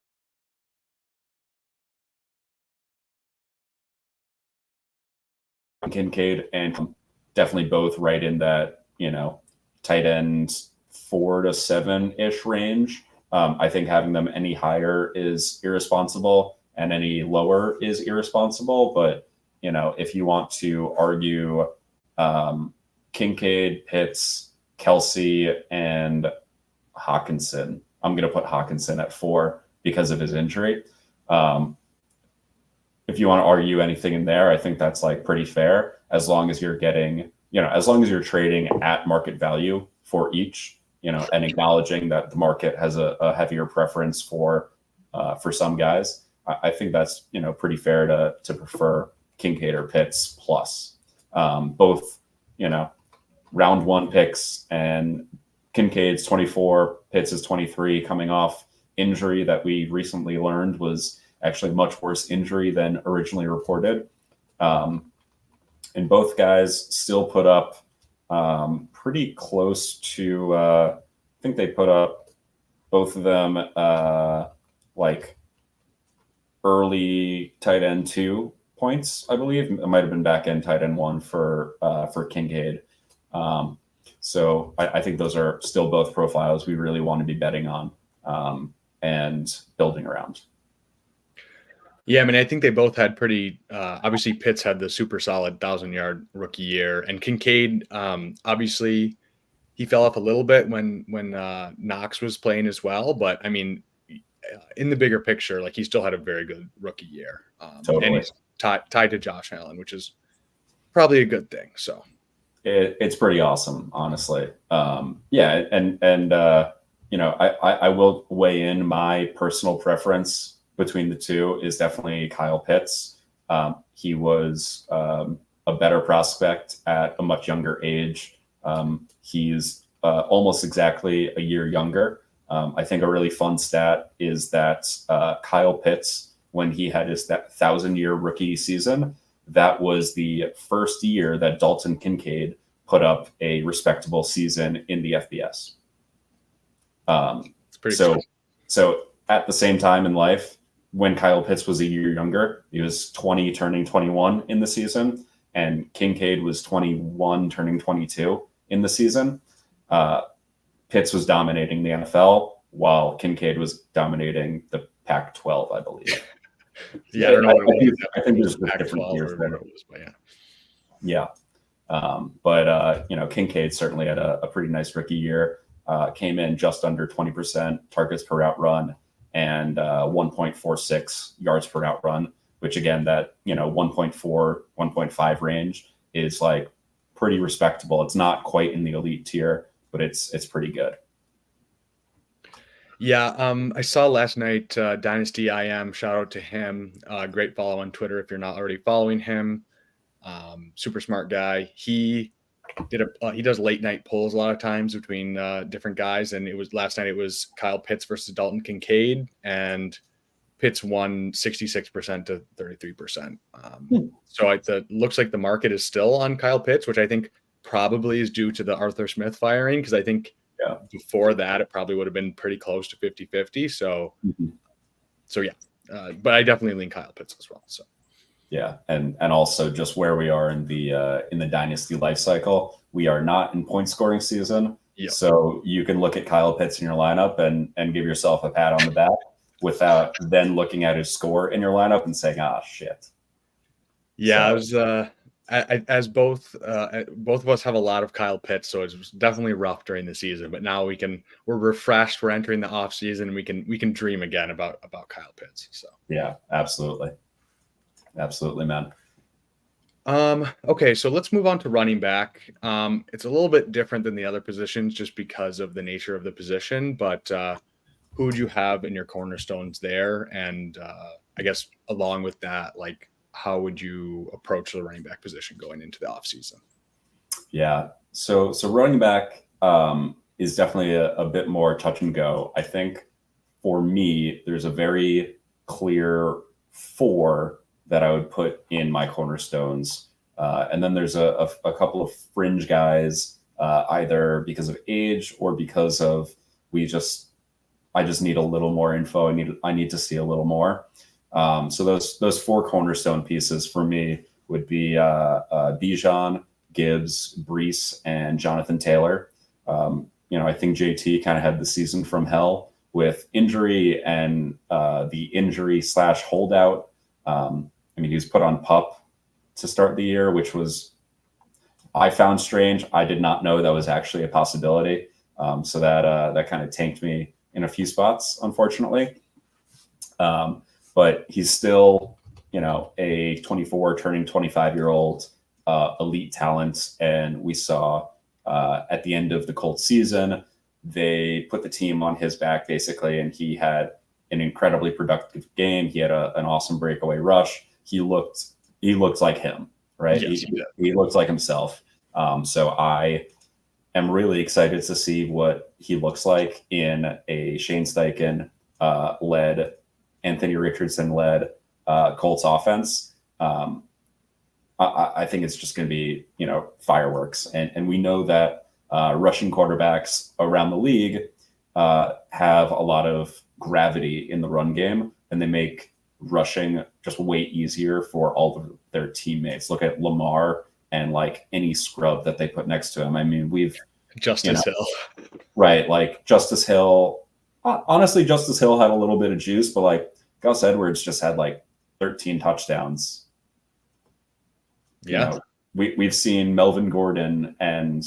S3: Kincaid and definitely both right in that, tight end 4 to 7-ish range. I think having them any higher is irresponsible and any lower is irresponsible. But, if you want to argue Kincaid, Pitts, Kelsey, and Hawkinson, I'm going to put Hawkinson at 4 because of his injury. If you want to argue anything in there, I think that's like pretty fair as long as you're getting, as long as you're trading at market value for each, and acknowledging that the market has a heavier preference for some guys. I think that's, pretty fair to prefer Kincaid or Pitts plus. Both, round 1 picks, and Kincaid's 24, Pitts is 23, coming off injury that we recently learned was actually much worse injury than originally reported. And both guys still put up pretty close to, I think they put up both of them like early tight end 2 points, I believe. It might have been back end tight end 1 for Kincaid. So I think those are still both profiles we really want to be betting on and building around.
S2: Yeah, I mean, I think they both had pretty obviously Pitts had the super solid 1,000-yard rookie year, and Kincaid obviously he fell off a little bit when Knox was playing as well, but I mean, in the bigger picture, like he still had a very good rookie year.
S3: Totally.
S2: And he's tied to Josh Allen, which is probably a good thing. So
S3: it's pretty awesome, honestly. Yeah, and I will weigh in. My personal preference between the two is definitely Kyle Pitts. He was a better prospect at a much younger age. He's almost exactly a year younger. I think a really fun stat is that Kyle Pitts, when he had his 1,000-year rookie season, that was the first year that Dalton Kincaid put up a respectable season in the FBS.
S2: It's pretty cool.
S3: So at the same time in life, when Kyle Pitts was a year younger, he was 20 turning 21 in the season, and Kincaid was 21 turning 22 in the season. Pitts was dominating the NFL while Kincaid was dominating the Pac-12, I believe.
S2: Yeah, I don't know what it was.
S3: I think there's different years there. Yeah. But Kincaid certainly had a pretty nice rookie year. Came in just under 20% targets per route run and 1.46 yards per route run, which again, that 1.4, 1.5 range is like pretty respectable. It's not quite in the elite tier, but it's pretty good.
S2: Yeah, I saw last night Dynasty IM, shout out to him. Great follow on Twitter if you're not already following him. Super smart guy. He does late night polls a lot of times between different guys, and last night it was Kyle Pitts versus Dalton Kincaid, and Pitts won 66% to 33%. So it looks like the market is still on Kyle Pitts, which I think probably is due to the Arthur Smith firing, because I think before that it probably would have been pretty close to 50-50. So yeah, but I definitely lean Kyle Pitts as well. So.
S3: Yeah, and also just where we are in the dynasty life cycle, we are not in point scoring season.
S2: Yep.
S3: So you can look at Kyle Pitts in your lineup and give yourself a pat on the back without then looking at his score in your lineup and saying, "Ah, shit."
S2: Yeah,
S3: So,
S2: as both of us have a lot of Kyle Pitts, so it's definitely rough during the season. But now we're refreshed. We're entering the off season, and we can dream again about Kyle Pitts. So
S3: Yeah, absolutely, man.
S2: Okay, so let's move on to running back. It's a little bit different than the other positions just because of the nature of the position. But who would you have in your cornerstones there? And I guess along with that, like, how would you approach the running back position going into the offseason?
S3: Yeah. So running back is definitely a bit more touch and go. I think for me, there's a very clear 4 that I would put in my cornerstones. And then there's a couple of fringe guys, either because of age or because of I just need a little more info. I need to see a little more. So those 4 cornerstone pieces for me would be Bijan, Gibbs, Brees, and Jonathan Taylor. I think JT kind of had the season from hell with injury and the injury / holdout. He was put on PUP to start the year, which I found strange. I did not know that was actually a possibility. So that kind of tanked me in a few spots, unfortunately. But he's still, a 24 turning 25-year-old elite talent. And we saw at the end of the Colts season, they put the team on his back basically, and he had an incredibly productive game. He had an awesome breakaway rush. He looked like him, right?
S2: Yes,
S3: he looked like himself. So I am really excited to see what he looks like in a Shane Steichen led, Anthony Richardson led Colts offense. I think it's just going to be, fireworks. And we know that rushing quarterbacks around the league have a lot of gravity in the run game, and they make rushing just way easier for all of their teammates. Look at Lamar and like any scrub that they put next to him. I mean,
S2: Justice Hill.
S3: Right. Like Justice Hill. Honestly, Justice Hill had a little bit of juice, but like Gus Edwards just had like 13 touchdowns.
S2: Yeah.
S3: We've seen Melvin Gordon and,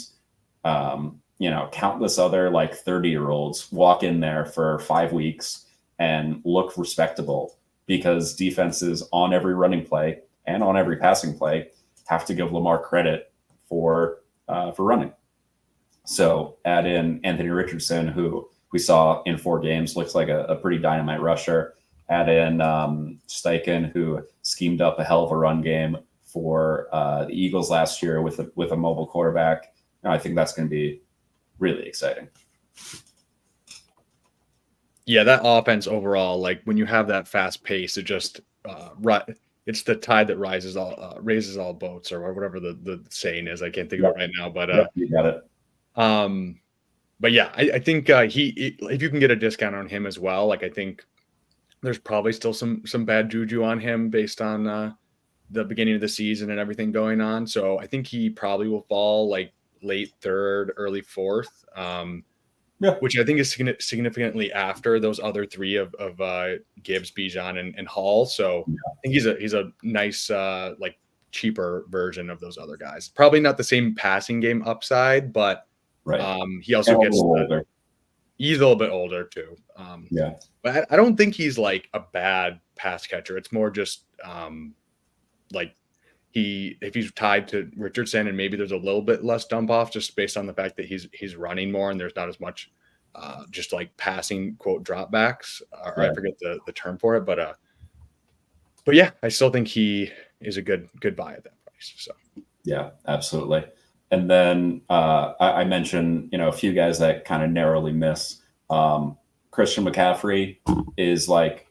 S3: countless other like 30-year-olds walk in there for 5 weeks and look respectable because defenses on every running play and on every passing play have to give Lamar credit for running. So add in Anthony Richardson, who we saw in 4 games, looks like a pretty dynamite rusher. Add in Steichen, who schemed up a hell of a run game for the Eagles last year with a mobile quarterback. I think that's going to be really exciting.
S2: Yeah, that offense overall, like when you have that fast pace, it just it's the tide that raises all boats, or whatever the saying is. I can't think of it right now, but
S3: you got it.
S2: But yeah, I think if you can get a discount on him as well, like I think there's probably still some bad juju on him based on the beginning of the season and everything going on. So I think he probably will fall like late 3rd, early 4th, which I think is significantly after those other 3 of Gibbs, Bijan, and Hall. So I think he's a nice like cheaper version of those other guys. Probably not the same passing game upside, but he also gets he's a little bit older too. But I don't think he's like a bad pass catcher. It's more just like if he's tied to Richardson and maybe there's a little bit less dump off just based on the fact that he's running more and there's not as much just like passing quote dropbacks, or I forget the term for it, but yeah, I still think he is a good buy at that price. So
S3: yeah, absolutely. And then I mentioned a few guys that kind of narrowly miss. Christian McCaffrey is like,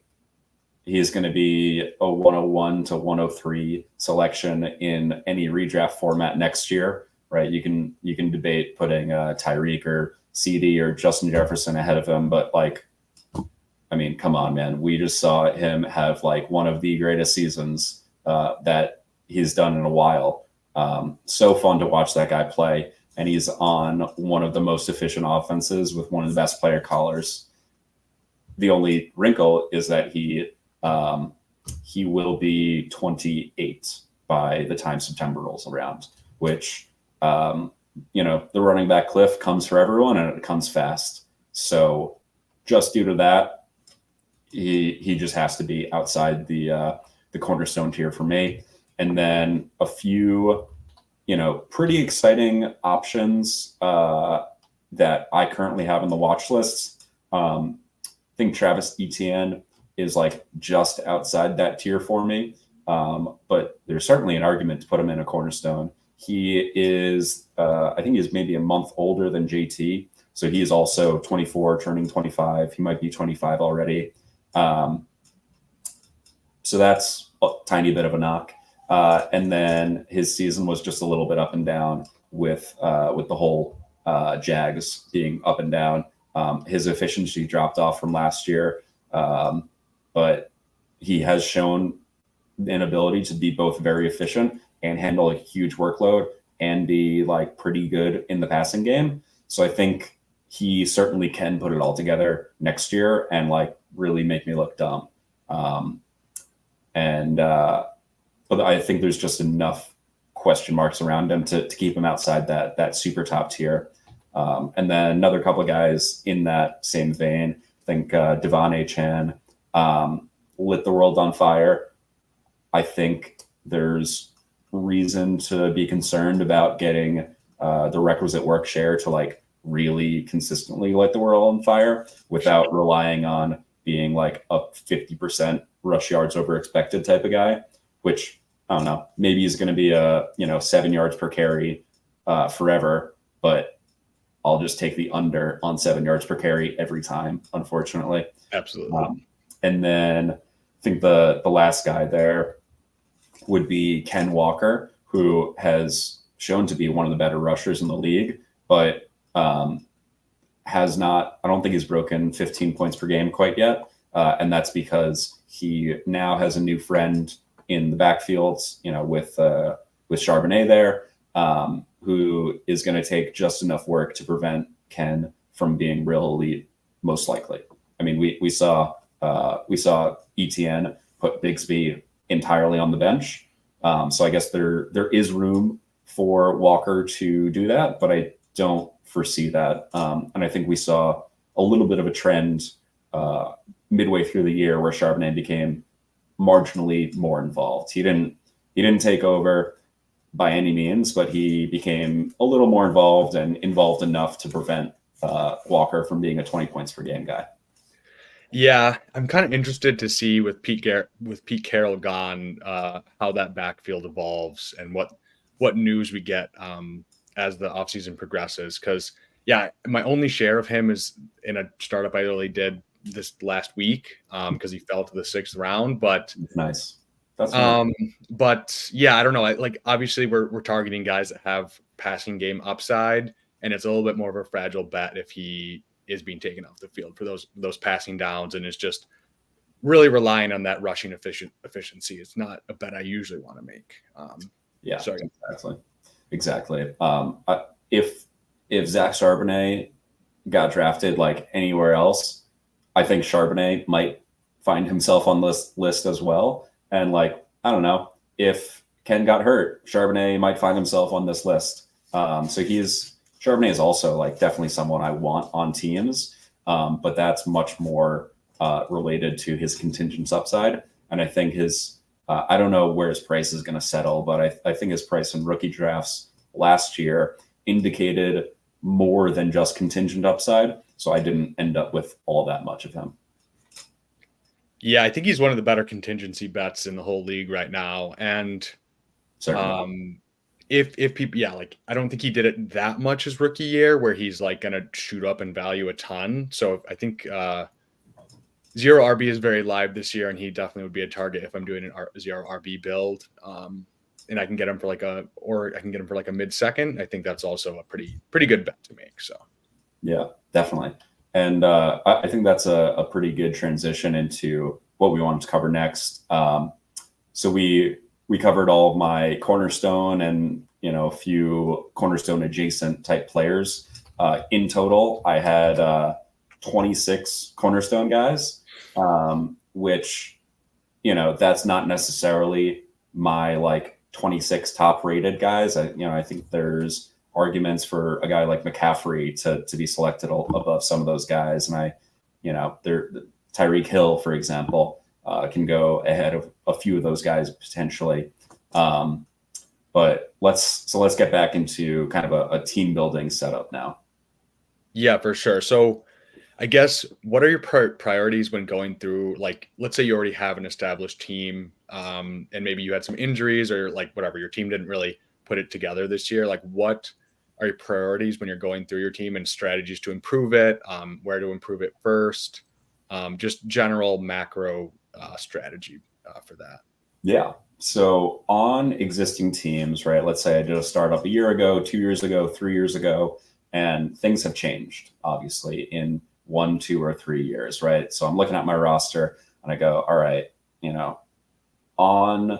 S3: he's going to be a 101 to 103 selection in any redraft format next year, right? You can debate putting Tyreek or CD or Justin Jefferson ahead of him, but like, I mean, come on, man. We just saw him have like one of the greatest seasons that he's done in a while. So fun to watch that guy play, and he's on one of the most efficient offenses with one of the best player callers. The only wrinkle is that he will be 28 by the time September rolls around, which, the running back cliff comes for everyone and it comes fast. So just due to that, he just has to be outside the cornerstone tier for me. And then a few, pretty exciting options that I currently have on the watch lists. I think Travis Etienne is like just outside that tier for me. But there's certainly an argument to put him in a cornerstone. He is, I think he's maybe a month older than JT. So he is also 24, turning 25. He might be 25 already. So that's a tiny bit of a knock. And then his season was just a little bit up and down with the whole Jags being up and down. His efficiency dropped off from last year, but he has shown an ability to be both very efficient and handle a huge workload and be like pretty good in the passing game. So I think he certainly can put it all together next year and like really make me look dumb. But I think there's just enough question marks around him to keep him outside that super top tier. And then another couple of guys in that same vein, I think Devon Achane lit the world on fire. I think there's reason to be concerned about getting the requisite work share to like really consistently light the world on fire without relying on being like a 50% rush yards over expected type of guy, which I don't know, maybe he's going to be a 7 yards per carry forever, but I'll just take the under on 7 yards per carry every time, unfortunately.
S2: Absolutely.
S3: And then I think the last guy there would be Ken Walker, who has shown to be one of the better rushers in the league, but has not, I don't think he's broken 15 points per game quite yet. And that's because he now has a new friend in the backfields, with Charbonnet there, who is going to take just enough work to prevent Ken from being real elite, most likely. I mean, we saw Etienne put Bigsby entirely on the bench. So I guess there is room for Walker to do that, but I don't foresee that. And I think we saw a little bit of a trend midway through the year where Charbonnet became marginally more involved. He didn't take over by any means, but he became a little more involved and involved enough to prevent Walker from being a 20 points per game guy.
S2: Yeah, I'm kind of interested to see with Pete Carroll gone, how that backfield evolves and what news we get as the offseason progresses. Because my only share of him is in a startup I really did this last week because he fell to the 6th round. But
S3: nice. That's nice.
S2: But yeah, I don't know. Obviously we're targeting guys that have passing game upside, and it's a little bit more of a fragile bet if he is being taken off the field for those passing downs and is just really relying on that rushing efficiency. It's not a bet I usually want to make. Sorry.
S3: Exactly. If Zach Charbonnet got drafted like anywhere else, I think Charbonnet might find himself on this list as well. And like, I don't know, if Ken got hurt, Charbonnet might find himself on this list. Charbonnet is also like definitely someone I want on teams, but that's much more related to his contingent upside. And I think I don't know where his price is going to settle, but I think his price in rookie drafts last year indicated more than just contingent upside. So I didn't end up with all that much of him.
S2: Yeah, I think he's one of the better contingency bets in the whole league right now. And if people, I don't think he did it that much his rookie year where he's like going to shoot up in value a ton. So I think Zero RB is very live this year, and he definitely would be a target if I'm doing a Zero RB build. And I can get him for like a mid-second. I think that's also a pretty good bet to make. So
S3: yeah, definitely. And I think that's a pretty good transition into what we wanted to cover next. So we covered all of my Cornerstone and a few Cornerstone adjacent type players. In total, I had 26 Cornerstone guys, which that's not necessarily my like 26 top rated guys. I think there's arguments for a guy like McCaffrey to be selected above some of those guys. And Tyreek Hill, for example, can go ahead of a few of those guys potentially. But let's get back into kind of a team building setup now.
S2: Yeah, for sure. So I guess what are your priorities when going through, like, let's say you already have an established team, and maybe you had some injuries or like whatever, your team didn't really put it together this year. Like, what are your priorities when you're going through your team and strategies to improve it, where to improve it first, just general macro strategy for that?
S3: Yeah. So on existing teams, right? Let's say I did a startup a year ago, 2 years ago, 3 years ago, and things have changed, obviously, in 1, 2, or 3 years, right? So I'm looking at my roster and I go, all right, on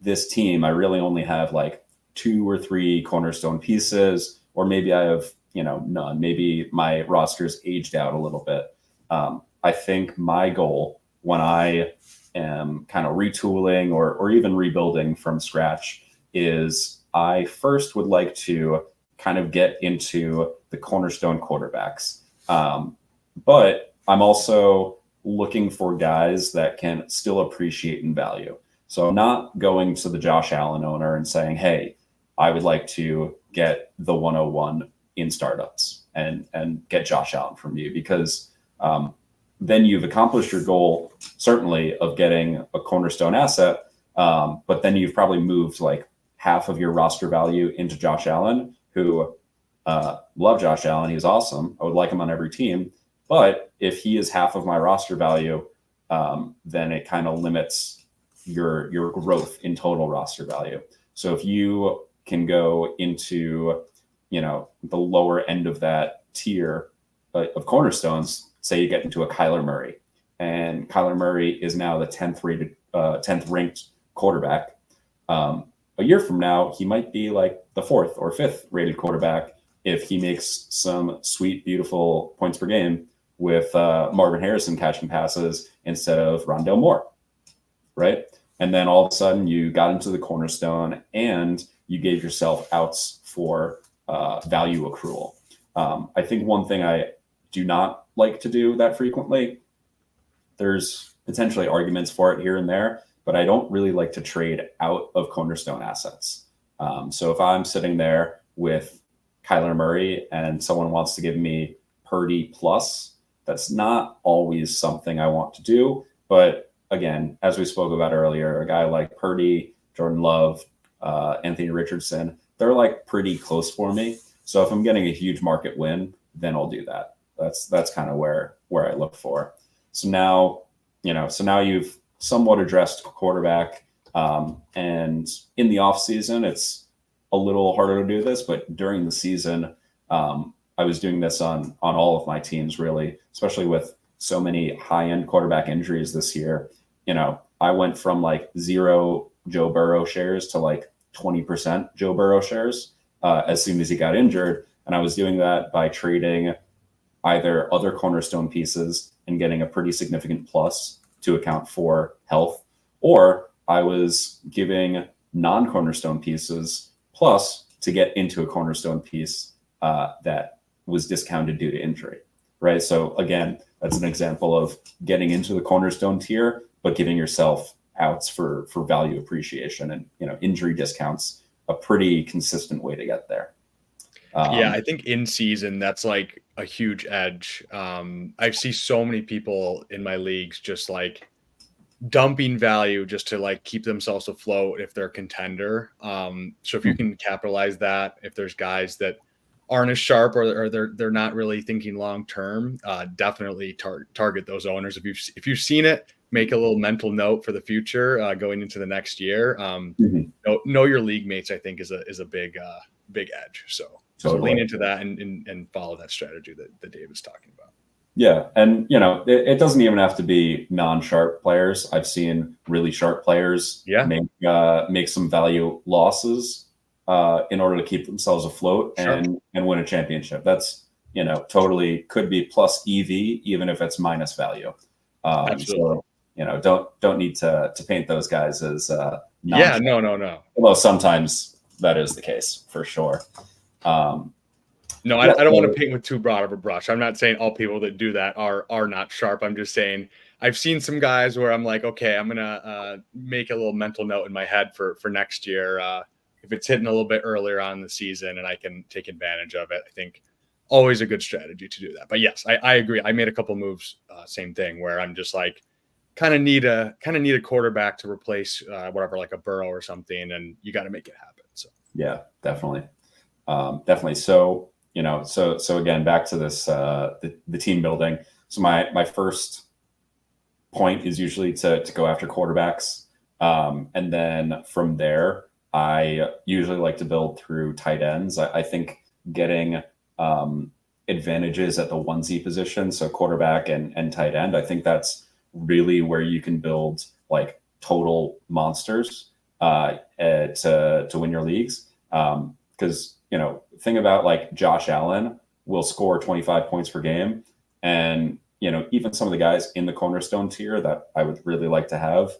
S3: this team, I really only have like 2 or 3 cornerstone pieces, or maybe I have, none. Maybe my roster's aged out a little bit. I think my goal when I am kind of retooling or even rebuilding from scratch is I first would like to kind of get into the cornerstone quarterbacks. But I'm also looking for guys that can still appreciate in value. So I'm not going to the Josh Allen owner and saying, hey, I would like to get the 101 in startups and get Josh Allen from you, because then you've accomplished your goal, certainly, of getting a cornerstone asset. But then you've probably moved like half of your roster value into Josh Allen, who love Josh Allen. He's awesome. I would like him on every team. But if he is half of my roster value, then it kind of limits your growth in total roster value. So if you can go into, the lower end of that tier of cornerstones, say you get into a Kyler Murray, and Kyler Murray is now the 10th ranked quarterback. A year from now, he might be like the 4th or 5th rated quarterback if he makes some sweet, beautiful points per game with Marvin Harrison catching passes instead of Rondale Moore, right? And then all of a sudden you got into the cornerstone and you gave yourself outs for value accrual. I think one thing I do not like to do that frequently, there's potentially arguments for it here and there, but I don't really like to trade out of cornerstone assets. So if I'm sitting there with Kyler Murray and someone wants to give me Purdy plus, that's not always something I want to do. But again, as we spoke about earlier, a guy like Purdy, Jordan Love, Anthony Richardson, they're like pretty close for me. So if I'm getting a huge market win, then I'll do that. That's kind of where I look for. So now you've somewhat addressed quarterback, and in the off season, it's a little harder to do this, but during the season, I was doing this on all of my teams, really, especially with so many high-end quarterback injuries this year. I went from like 0 Joe Burrow shares to like 20% Joe Burrow shares as soon as he got injured. And I was doing that by trading either other cornerstone pieces and getting a pretty significant plus to account for health, or I was giving non-cornerstone pieces plus to get into a cornerstone piece that was discounted due to injury, right? So again, that's an example of getting into the cornerstone tier, but giving yourself outs for value appreciation, and injury discounts, a pretty consistent way to get there.
S2: Yeah, I think in season, that's like a huge edge. I see so many people in my leagues just like dumping value just to like keep themselves afloat if they're a contender. So if you can capitalize that, if there's guys that aren't as sharp or they're not really thinking long term, definitely target those owners. If you've seen it, make a little mental note for the future going into the next year. Know your league mates, I think, is a big edge. So lean into that and follow that strategy that Dave is talking about.
S3: Yeah. And, it doesn't even have to be non-sharp players. I've seen really sharp players make some value losses in order to keep themselves afloat and win a championship. That's, totally could be plus EV, even if it's minus value.
S2: Absolutely.
S3: don't need to paint those guys as
S2: yeah, no.
S3: Although sometimes that is the case for sure.
S2: No, I don't want to paint with too broad of a brush. I'm not saying all people that do that are not sharp. I'm just saying I've seen some guys where I'm like, okay, I'm gonna make a little mental note in my head for next year. If it's hitting a little bit earlier on in the season and I can take advantage of it, I think always a good strategy to do that. But yes, I agree. I made a couple moves, same thing, where I'm just like, kind of need a quarterback to replace whatever, like a Burrow or something, and you got to make it happen. So
S3: yeah, definitely. So, so again, back to this, the team building. So my first point is usually to go after quarterbacks. And then from there, I usually like to build through tight ends. I think getting advantages at the 1Z position, so quarterback and tight end, I think that's really where you can build like total monsters to win your leagues. Because thing about like Josh Allen will score 25 points per game, and even some of the guys in the Cornerstone tier that I would really like to have,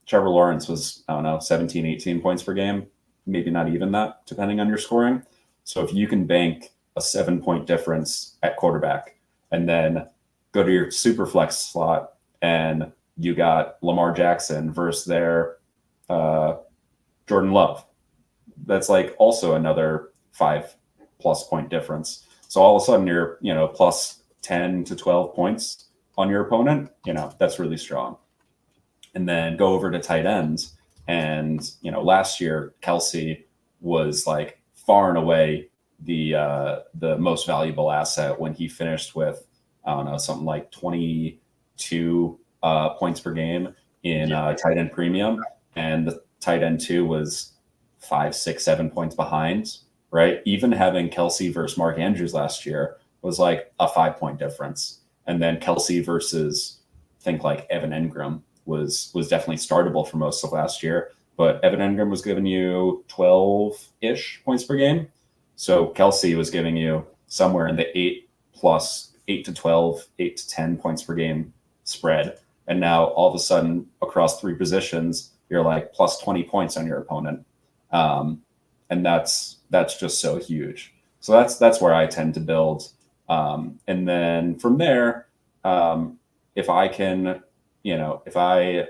S3: Trevor Lawrence was, I don't know, 17, 18 points per game, maybe not even that, depending on your scoring. So if you can bank a 7-point difference at quarterback and then go to your super flex slot and you got Lamar Jackson versus their Jordan Love, that's like also another 5+ point difference. So all of a sudden you're, plus 10 to 12 points on your opponent, that's really strong. And then go over to tight ends. And, last year, Kelsey was like far and away the most valuable asset when he finished with, I don't know, something like 22 points per game in tight end premium. And the tight end 2 was 5, 6, 7 points behind, right? Even having Kelsey versus Mark Andrews last year was like a 5-point difference. And then Kelsey versus, I think, like Evan Engram was definitely startable for most of last year. But Evan Engram was giving you 12-ish points per game. So Kelsey was giving you somewhere in the 8 to 12, 8 to 10 points per game spread. And now all of a sudden across 3 positions, you're like plus 20 points on your opponent. And that's just so huge. So that's where I tend to build. And then from there, if I can, if I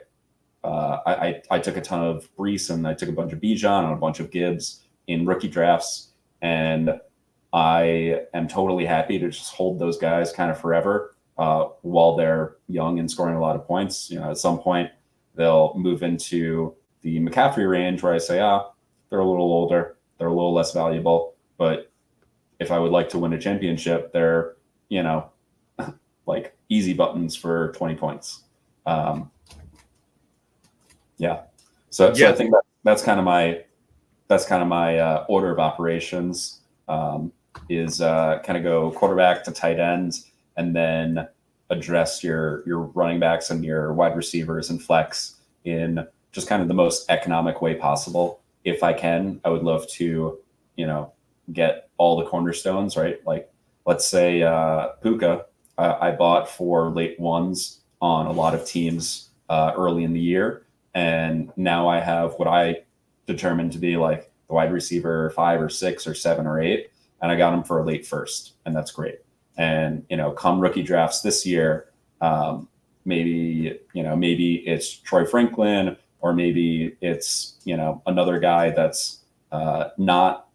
S3: took a ton of Brees and I took a bunch of Bijan and a bunch of Gibbs in rookie drafts, and I am totally happy to just hold those guys kind of forever while they're young and scoring a lot of points. At some point they'll move into the McCaffrey range where I say, they're a little older, they're a little less valuable, but if I would like to win a championship, they're, like easy buttons for 20 points. So I think that's kind of my order of operations, is kind of go quarterback to tight ends and then address your running backs and your wide receivers and flex in just kind of the most economic way possible. If I can, I would love to, get all the cornerstones, right? Like, let's say Puka, I bought for late ones on a lot of teams early in the year. And now I have what I determined to be like the wide receiver 5 or 6 or 7 or 8. And I got him for a late first. And that's great. And, come rookie drafts this year, maybe it's Troy Franklin, or maybe it's, another guy that's not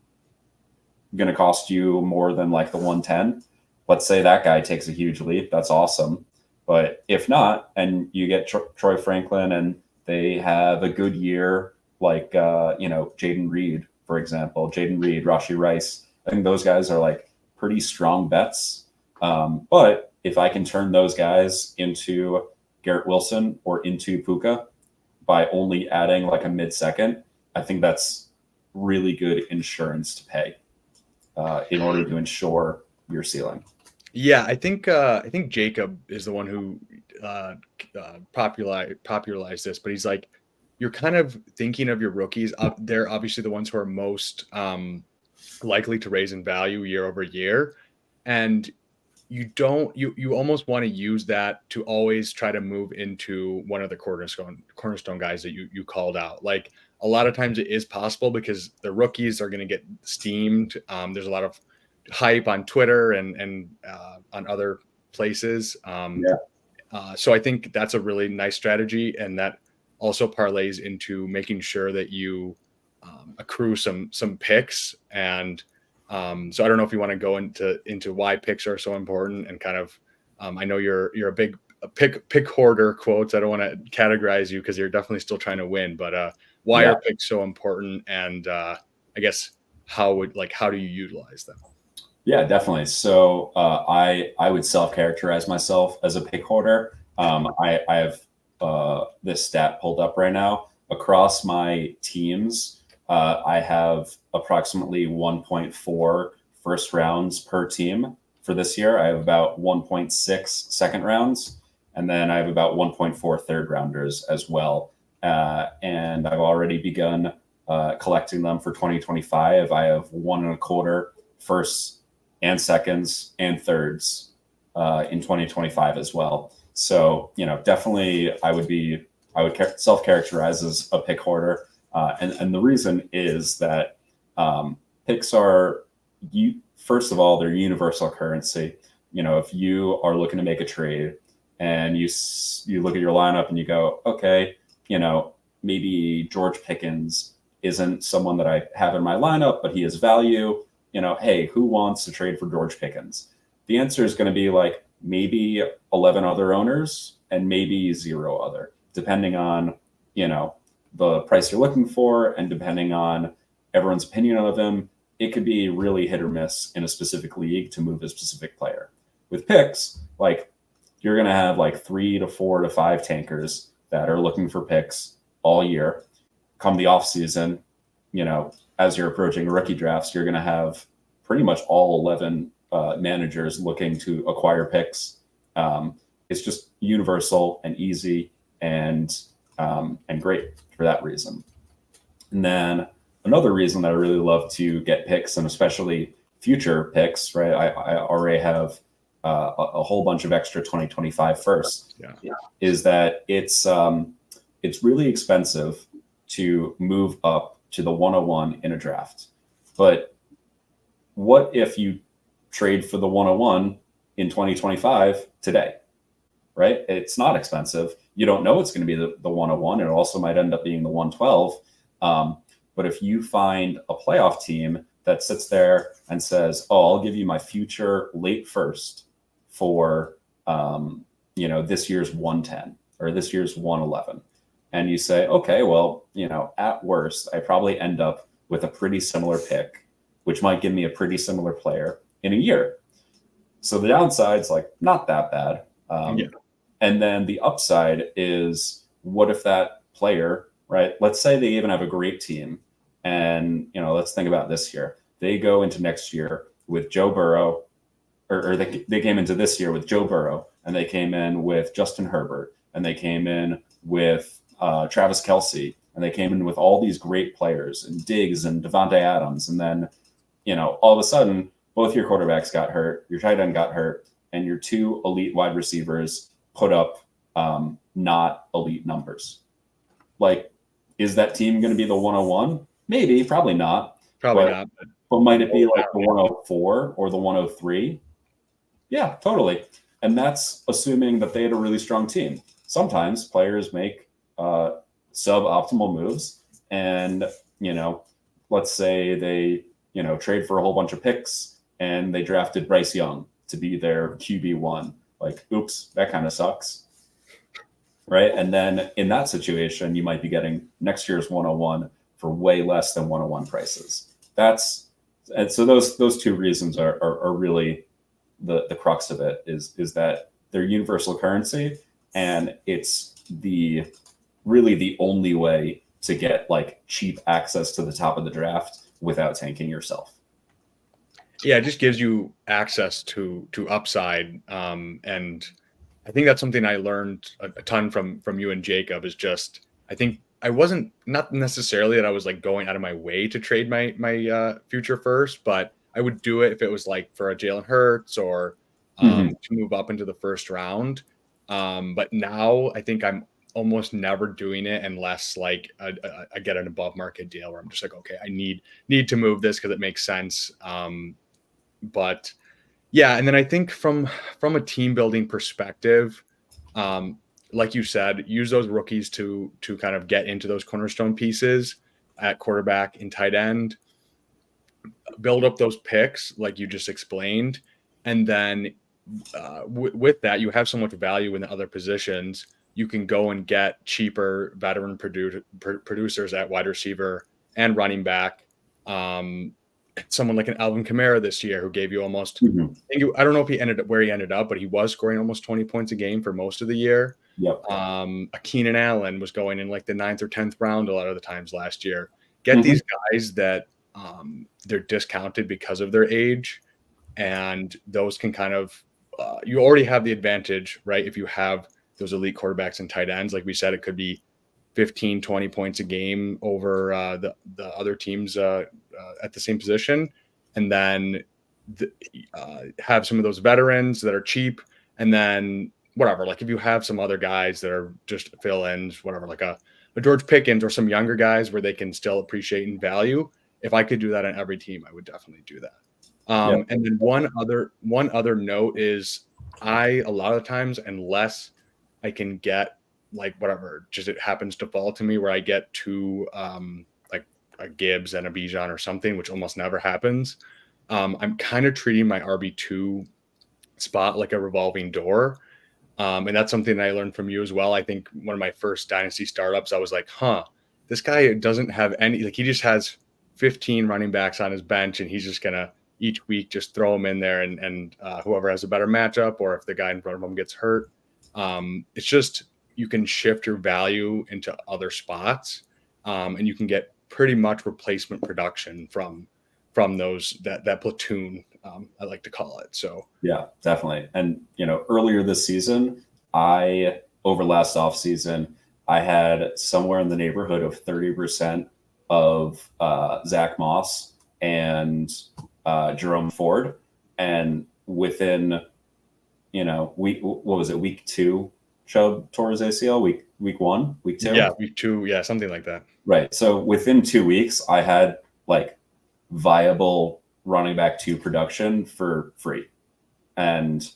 S3: going to cost you more than like the 110. Let's say that guy takes a huge leap. That's awesome. But if not, and you get Troy Franklin and they have a good year, like, Jaden Reed, for example, Rashee Rice, I think those guys are like pretty strong bets. But if I can turn those guys into Garrett Wilson or into Puka by only adding like a mid-second, I think that's really good insurance to pay in order to ensure your ceiling.
S2: Yeah, I think Jacob is the one who popularized this, but he's like, you're kind of thinking of your rookies. They're obviously the ones who are most likely to raise in value year over year, and you almost want to use that to always try to move into one of the cornerstone guys that you called out. Like a lot of times it is possible because the rookies are going to get steamed. There's a lot of hype on Twitter and on other places. So I think that's a really nice strategy, and that also parlays into making sure that you accrue some picks. And so I don't know if you want to go into why picks are so important, and kind of I know you're a big pick hoarder, quotes. I don't want to categorize you because you're definitely still trying to win, but why are picks so important? And I guess how do you utilize them?
S3: Yeah, definitely. So I would self-characterize myself as a pick hoarder. I have this stat pulled up right now. Across my teams, I have approximately 1.4 first rounds per team for this year. I have about 1.6 second rounds, and then I have about 1.4 third rounders as well. And I've already begun collecting them for 2025. I have 1.25 firsts and seconds and thirds in 2025 as well. So, definitely I would self-characterize as a pick hoarder. And the reason is that picks are, first of all, they're universal currency. If you are looking to make a trade and you look at your lineup and you go, okay, maybe George Pickens isn't someone that I have in my lineup, but he has value. Hey, who wants to trade for George Pickens? The answer is going to be like maybe 11 other owners and maybe 0 other, depending on, the price you're looking for, and depending on everyone's opinion of him. It could be really hit or miss in a specific league to move a specific player. With picks, like you're going to have like 3 to 4 to 5 tankers that are looking for picks all year. Come the off season, as you're approaching rookie drafts, you're going to have pretty much all 11 managers looking to acquire picks. It's just universal and easy and great for that reason. And then another reason that I really love to get picks, and especially future picks, right? I already have a whole bunch of extra 2025 firsts. Is that it's really expensive to move up to the 101 in a draft. But what if you trade for the 101 in 2025 today, right? It's not expensive. You don't know it's going to be the 101. It also might end up being the 112. But if you find a playoff team that sits there and says, oh, I'll give you my future late first for, this year's 110 or this year's 111. And you say, okay, well, at worst, I probably end up with a pretty similar pick, which might give me a pretty similar player in a year. So the downside's like not that bad. And then the upside is, what if that player, right? Let's say they even have a great team. And, let's think about this year. They go into next year with Joe Burrow, or they came into this year with Joe Burrow, and they came in with Justin Herbert, and they came in with Travis Kelce, and they came in with all these great players and Diggs and Devontae Adams. And then, all of a sudden, both your quarterbacks got hurt, your tight end got hurt, and your 2 elite wide receivers put up not elite numbers. Like, is that team going to be the 101? Maybe, probably not.
S2: Probably not.
S3: But might it be like the 104 or the 103? Yeah, totally. And that's assuming that they had a really strong team. Sometimes players make suboptimal moves, and let's say they trade for a whole bunch of picks and they drafted Bryce Young to be their QB1. Like, oops, that kind of sucks, right? And then in that situation, you might be getting next year's 101 for way less than 101 prices. And so those 2 reasons are really the crux of it, is that they're universal currency, and it's really the only way to get like cheap access to the top of the draft without tanking yourself.
S2: Yeah, it just gives you access to upside. And I think that's something I learned a ton from you and Jacob, is just, I think I wasn't, not necessarily that I was like going out of my way to trade my future first, but I would do it if it was like for a Jalen Hurts or to move up into the first round. But now I think I'm almost never doing it unless like I get an above market deal where I'm just like, okay, I need to move this because it makes sense. But yeah, and then I think from a team building perspective, like you said, use those rookies to kind of get into those cornerstone pieces at quarterback and tight end, build up those picks like you just explained, and then with that, you have so much value in the other positions. You can go and get cheaper veteran producers at wide receiver and running back. Someone like an Alvin Kamara this year who gave you almost, I don't know if he ended up where he ended up, but he was scoring almost 20 points a game for most of the year.
S3: Yep.
S2: A Keenan Allen was going in like the 9th or 10th round a lot of the times last year. Get these guys that they're discounted because of their age, and those can kind of you already have the advantage, right? If you have those elite quarterbacks and tight ends, like we said, it could be 15, 20 points a game over the other teams at the same position. And then have some of those veterans that are cheap. And then whatever, like if you have some other guys that are just fill-ins, whatever, like a George Pickens or some younger guys where they can still appreciate and value. If I could do that on every team, I would definitely do that. And then one other note is a lot of times, unless I can get like whatever, just it happens to fall to me where I get two like a Gibbs and a Bijan or something, which almost never happens. I'm kind of treating my RB2 spot like a revolving door. And that's something I learned from you as well. I think one of my first Dynasty startups, I was like, this guy doesn't have any, like he just has 15 running backs on his bench and he's just going to each week just throw them in there and whoever has a better matchup, or if the guy in front of him gets hurt. It's just, you can shift your value into other spots, and you can get pretty much replacement production from those that platoon, I like to call it. So
S3: yeah, definitely. And earlier this season, over last off season, I had somewhere in the neighborhood of 30% of Zach Moss and Jerome Ford, and within week 2, Chubb tore his ACL. Week 1, week 2.
S2: Yeah, week 2. Yeah, something like that.
S3: Right. So within 2 weeks, I had like viable running back 2 production for free. And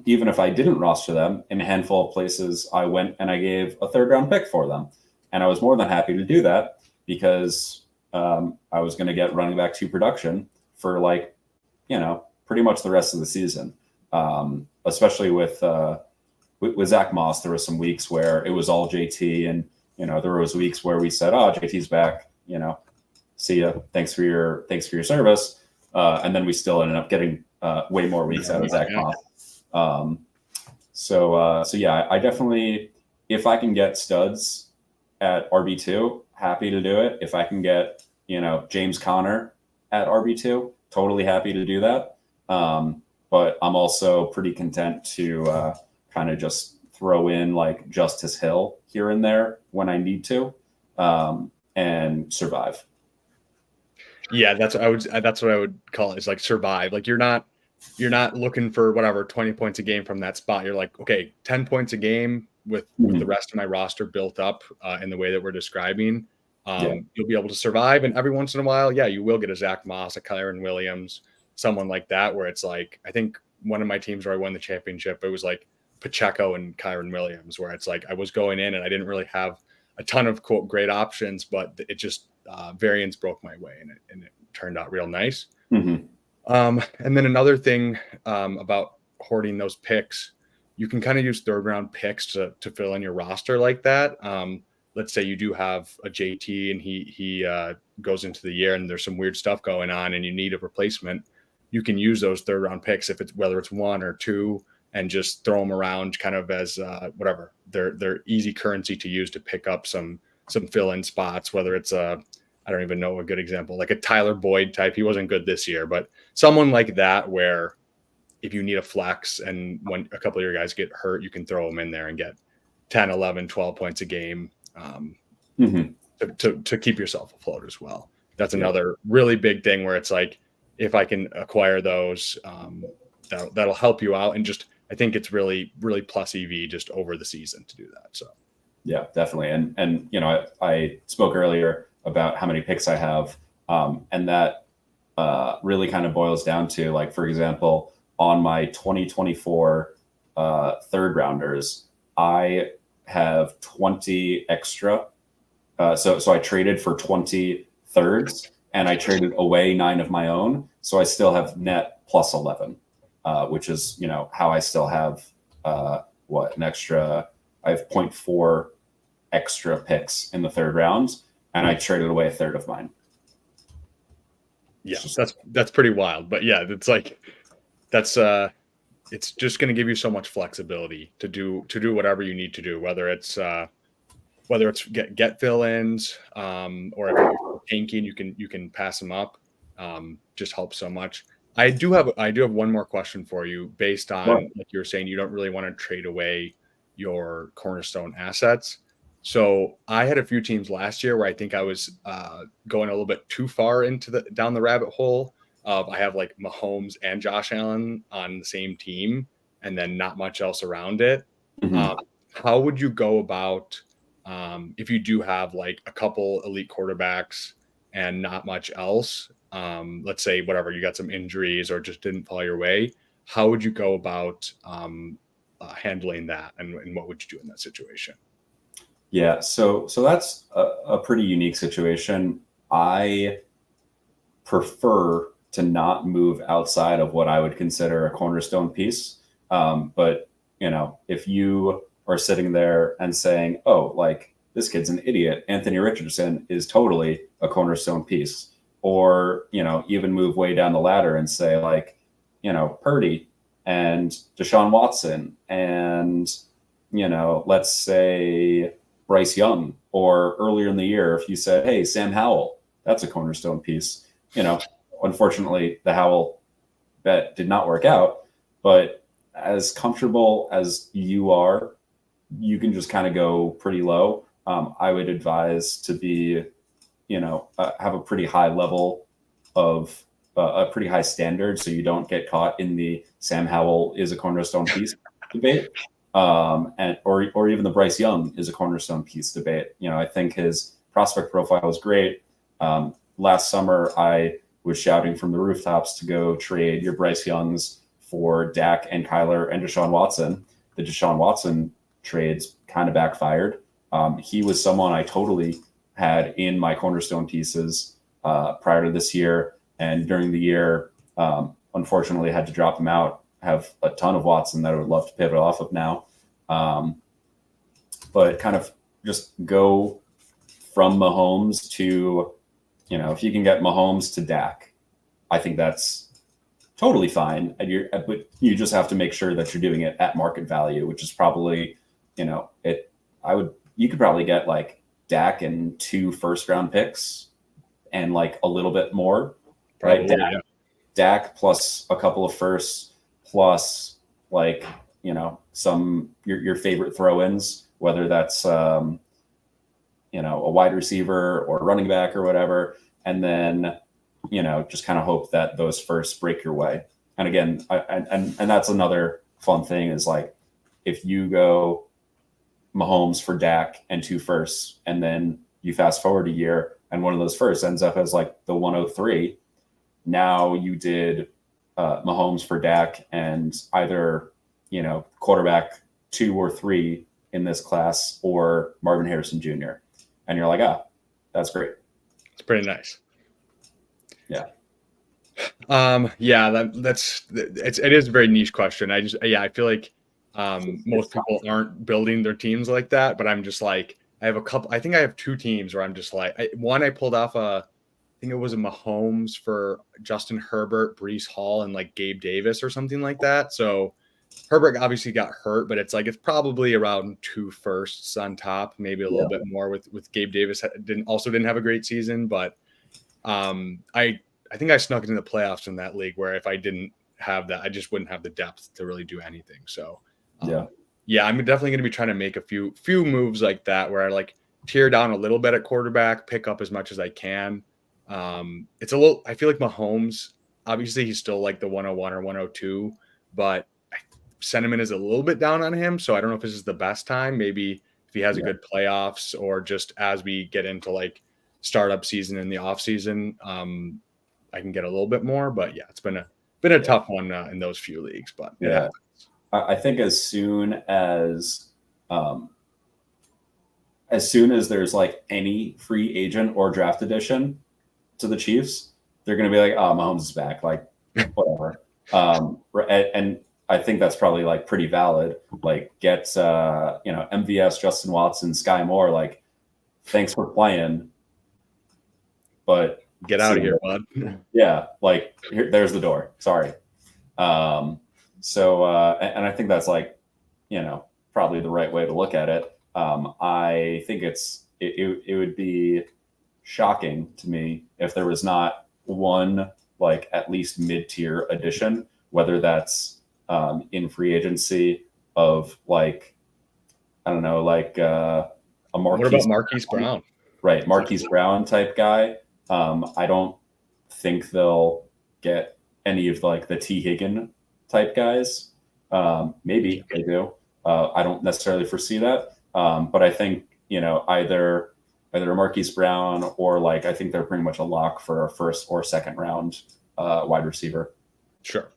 S3: even if I didn't roster them, in a handful of places, I went and I gave a 3rd round pick for them. And I was more than happy to do that because I was going to get running back 2 production for pretty much the rest of the season. Especially with Zach Moss, there were some weeks where it was all JT, and there was weeks where we said, "Oh, JT's back. See ya. Thanks for your service." And then we still ended up getting way more weeks out of Zach Moss. So yeah, I definitely, if I can get studs at RB2, happy to do it. If I can get James Conner at RB2, totally happy to do that. But I'm also pretty content to kind of just throw in like Justice Hill here and there when I need to, and survive.
S2: Yeah, that's what I would call it. It's like survive. Like you're not looking for whatever 20 points a game from that spot. You're like, okay, 10 points a game with the rest of my roster built up in the way that we're describing. You'll be able to survive, and every once in a while, yeah, you will get a Zach Moss, a Kyren Williams, someone like that, where it's like, I think one of my teams where I won the championship, it was like Pacheco and Kyren Williams, where it's like I was going in and I didn't really have a ton of quote great options, but it just variance broke my way, and it turned out real nice. And then another thing about hoarding those picks, you can kind of use 3rd round picks to fill in your roster like that. Let's say you do have a JT and he goes into the year and there's some weird stuff going on and you need a replacement. You can use those 3rd round picks, whether it's 1 or 2, and just throw them around kind of as whatever. They're easy currency to use to pick up some fill-in spots, whether it's I don't even know a good example, like a Tyler Boyd type. He wasn't good this year, but someone like that where if you need a flex and when a couple of your guys get hurt, you can throw them in there and get 10, 11, 12 points a game to keep yourself afloat as well. That's another really big thing where it's like, if I can acquire those, that'll help you out. And just, I think it's really, really plus EV just over the season to do that. So.
S3: Yeah, definitely. And you know, I spoke earlier about how many picks I have, and that really kind of boils down to, like, for example, on my 2024 third rounders, I have 20 extra. So I traded for 20 thirds, and I traded away 9 of my own. So I still have net plus 11, which is, you know, how I still have an extra. I have 0.4 extra picks in the third round, and I traded away a third of mine.
S2: Yeah, that's pretty wild. But yeah, it's like it's just going to give you so much flexibility to do whatever you need to do, whether it's get fill-ins, or if you're tanking, you can pass them up. Just helps so much. I do have one more question for you, based on, like you were saying, you don't really want to trade away your cornerstone assets. So I had a few teams last year where I think I was going a little bit too far down the rabbit hole of, I have like Mahomes and Josh Allen on the same team and then not much else around it.
S3: Mm-hmm.
S2: How would you go about, if you do have like a couple elite quarterbacks and not much else? Let's say whatever, you got some injuries or just didn't fall your way. How would you go about handling that, and what would you do in that situation?
S3: Yeah, so that's a pretty unique situation. I prefer to not move outside of what I would consider a cornerstone piece. But you know, if you are sitting there and saying, "Oh, like, this kid's an idiot," Anthony Richardson is totally a cornerstone piece. Or, you know, even move way down the ladder and say, like, you know, Purdy and Deshaun Watson, and, you know, let's say Bryce Young. Or earlier in the year, if you said, "Hey, Sam Howell, that's a cornerstone piece," you know, unfortunately, the Howell bet did not work out. But as comfortable as you are, you can just kind of go pretty low. I would advise to be, you know, have a pretty high level of a pretty high standard, so you don't get caught in the Sam Howell is a cornerstone piece debate, or even the Bryce Young is a cornerstone piece debate. You know, I think his prospect profile was great. Last summer, I was shouting from the rooftops to go trade your Bryce Youngs for Dak and Kyler and Deshaun Watson. The Deshaun Watson trades kind of backfired. He was someone I totally had in my cornerstone pieces prior to this year, and during the year, unfortunately, had to drop him out. Have a ton of Watson that I would love to pivot off of now, but kind of just go from Mahomes to, you know, if you can get Mahomes to Dak, I think that's totally fine. But you just have to make sure that you're doing it at market value, which is probably, you know, you could probably get like Dak and 2 first-round picks and like a little bit more, right? Dak plus a couple of firsts, plus, like, you know, some your favorite throw-ins, whether that's you know, a wide receiver or a running back or whatever, and then, you know, just kind of hope that those firsts break your way. And again, and that's another fun thing, is like, if you go Mahomes for Dak and 2 firsts, and then you fast forward a year and one of those firsts ends up as like the 103. Now you did Mahomes for Dak and either, you know, quarterback 2 or 3 in this class, or Marvin Harrison Jr. And you're like, that's great.
S2: It's pretty nice.
S3: Yeah.
S2: Yeah, it is a very niche question. I feel like most people aren't building their teams like that, but I'm just like, I think I have 2 teams where I'm just like, I pulled off I think it was a Mahomes for Justin Herbert, Breece Hall, and like Gabe Davis or something like that. So Herbert obviously got hurt, but it's like, it's probably around 2 firsts on top, maybe a little bit more with Gabe Davis. Didn't have a great season, but I think I snuck into the playoffs in that league, where if I didn't have that, I just wouldn't have the depth to really do anything. So yeah, I'm definitely going to be trying to make a few moves like that, where I like tear down a little bit at quarterback, pick up as much as I can. I feel like Mahomes, obviously he's still like the 101 or 102, but sentiment is a little bit down on him. So I don't know if this is the best time. Maybe if he has a good playoffs, or just as we get into like startup season and the off season, I can get a little bit more. But yeah, it's been a tough one in those few leagues. But
S3: I think as soon as there's like any free agent or draft addition to the Chiefs, they're going to be like, oh, Mahomes is back. Like, whatever. And I think that's probably like pretty valid. Like, get, MVS, Justin Watson, Sky Moore, like, thanks for playing, but
S2: get out of here, bud.
S3: Yeah. Like, there's the door. Sorry. And I think that's like, probably the right way to look at it. I think it would be shocking to me if there was not one, like, at least mid-tier addition, whether that's in free agency of, like, I don't know, like a Marquise.
S2: What about Marquise Brown?
S3: Right, Marquise Brown type guy. I don't think they'll get any of like the T. Higgin type guys. Maybe they do. I don't necessarily foresee that. But I think, either Marquise Brown or, like, I think they're pretty much a lock for a first or second round wide receiver.
S2: Sure.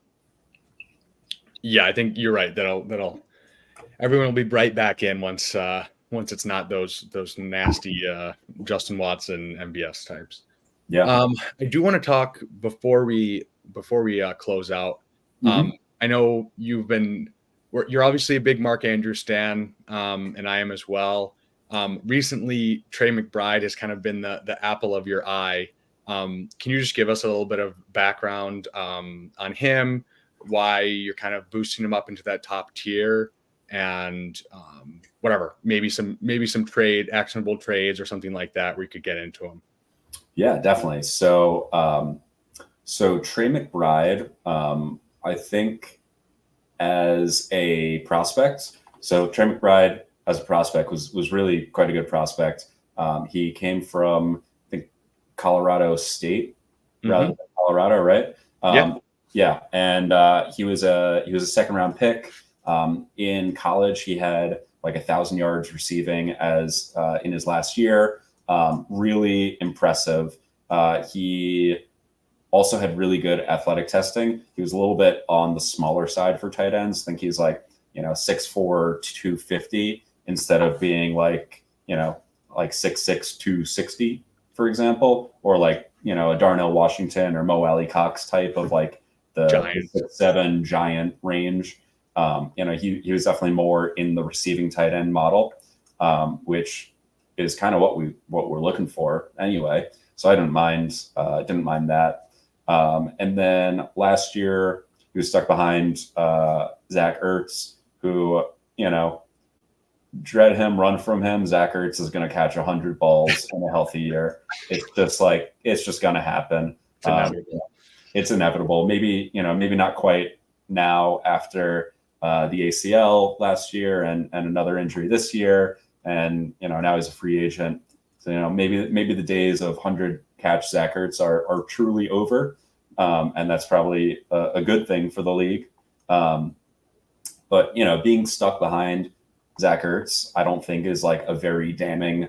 S2: Yeah, I think you're right. That'll everyone will be right back in once it's not those nasty Justin Watson MVS types.
S3: Yeah.
S2: I do want to talk before we close out. I know you're obviously a big Mark Andrews stan, and I am as well. Recently, Trey McBride has kind of been the apple of your eye. Can you just give us a little bit of background on him, why you're kind of boosting him up into that top tier, and whatever, maybe some actionable trades or something like that where you could get into him?
S3: Yeah, definitely. So Trey McBride, I think, as a prospect. So Trey McBride as a prospect was really quite a good prospect. He came from, I think, Colorado State rather than Colorado, right? Yeah. And he was a second round pick. In college, he had like 1,000 yards receiving as in his last year. Really impressive. He also had really good athletic testing. He was a little bit on the smaller side for tight ends. I think he's like, 6'4", 250 instead of being like 6'6", 260, for example, or like, a Darnell Washington or Mo Alley Cox type of like the 6'7" giant range. He was definitely more in the receiving tight end model, which is kind of what we're looking for anyway. So I didn't mind that. And then last year he was stuck behind Zach Ertz, who, dread him, run from him. Zach Ertz is going to catch 100 balls in a healthy year. It's just going to happen. It's inevitable. Maybe not quite now after the ACL last year and another injury this year. And, now he's a free agent. So, maybe the days of 100 catch Zach Ertz are truly over. And that's probably a good thing for the league. But, being stuck behind Zach Ertz, I don't think is like a very damning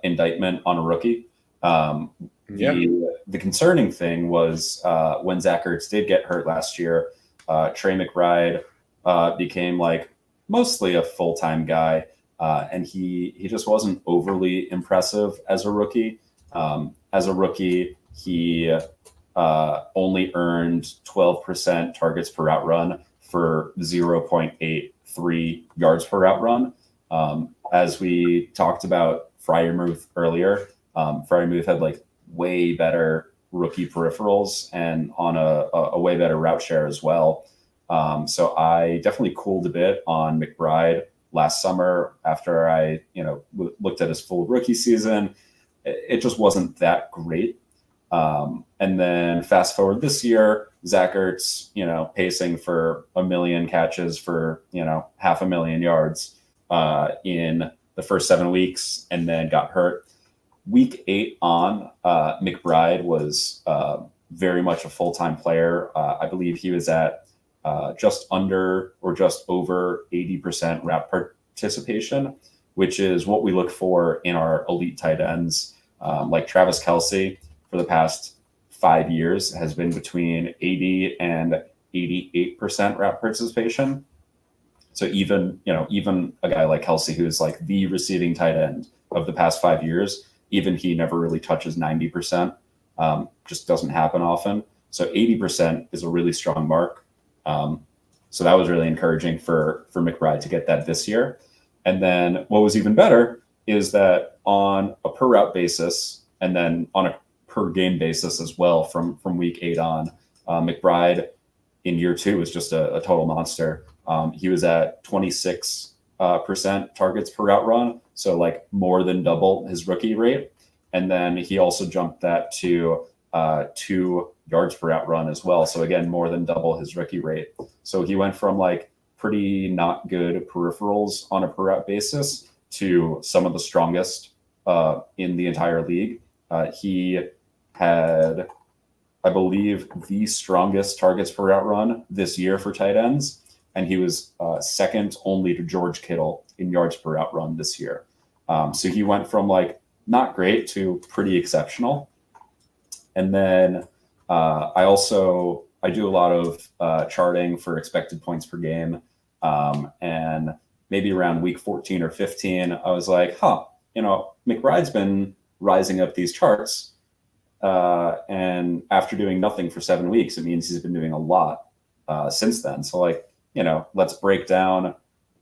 S3: indictment on a rookie. The concerning thing was when Zach Ertz did get hurt last year, Trey McBride became like mostly a full-time guy. And he just wasn't overly impressive as a rookie. He only earned 12% targets per route run for 0.83 yards per route run. As we talked about Freiermuth earlier, Freiermuth had like way better rookie peripherals and on a way better route share as well. So I definitely cooled a bit on McBride last summer after I, looked at his full rookie season. It just wasn't that great. And then fast forward this year, Zach Ertz, pacing for 1 million catches for, 500,000 yards in the first 7 weeks, and then got hurt. Week 8 on, McBride was very much a full-time player. I believe he was at just under or just over 80% route participation, which is what we look for in our elite tight ends. Like Travis Kelce for the past 5 years has been between 80 and 88% route participation. So even a guy like Kelce, who's like the receiving tight end of the past 5 years, even he never really touches 90%. Just doesn't happen often. So 80% is a really strong mark. So that was really encouraging for McBride to get that this year. And then what was even better is that on a per route basis, and then on a per game basis as well from week 8 on, McBride in year 2 was just a total monster. He was at 26% targets per route run, so like more than double his rookie rate. And then he also jumped that to 2 yards per route run as well. So again, more than double his rookie rate. So he went from like pretty not good peripherals on a per route basis to some of the strongest in the entire league. He had, I believe, the strongest targets per route run this year for tight ends. And he was second only to George Kittle in yards per route run this year. So he went from like not great to pretty exceptional. And then I do a lot of charting for expected points per game. And maybe around week 14 or 15, I was like, McBride's been rising up these charts. And after doing nothing for 7 weeks, it means he's been doing a lot since then. So let's break down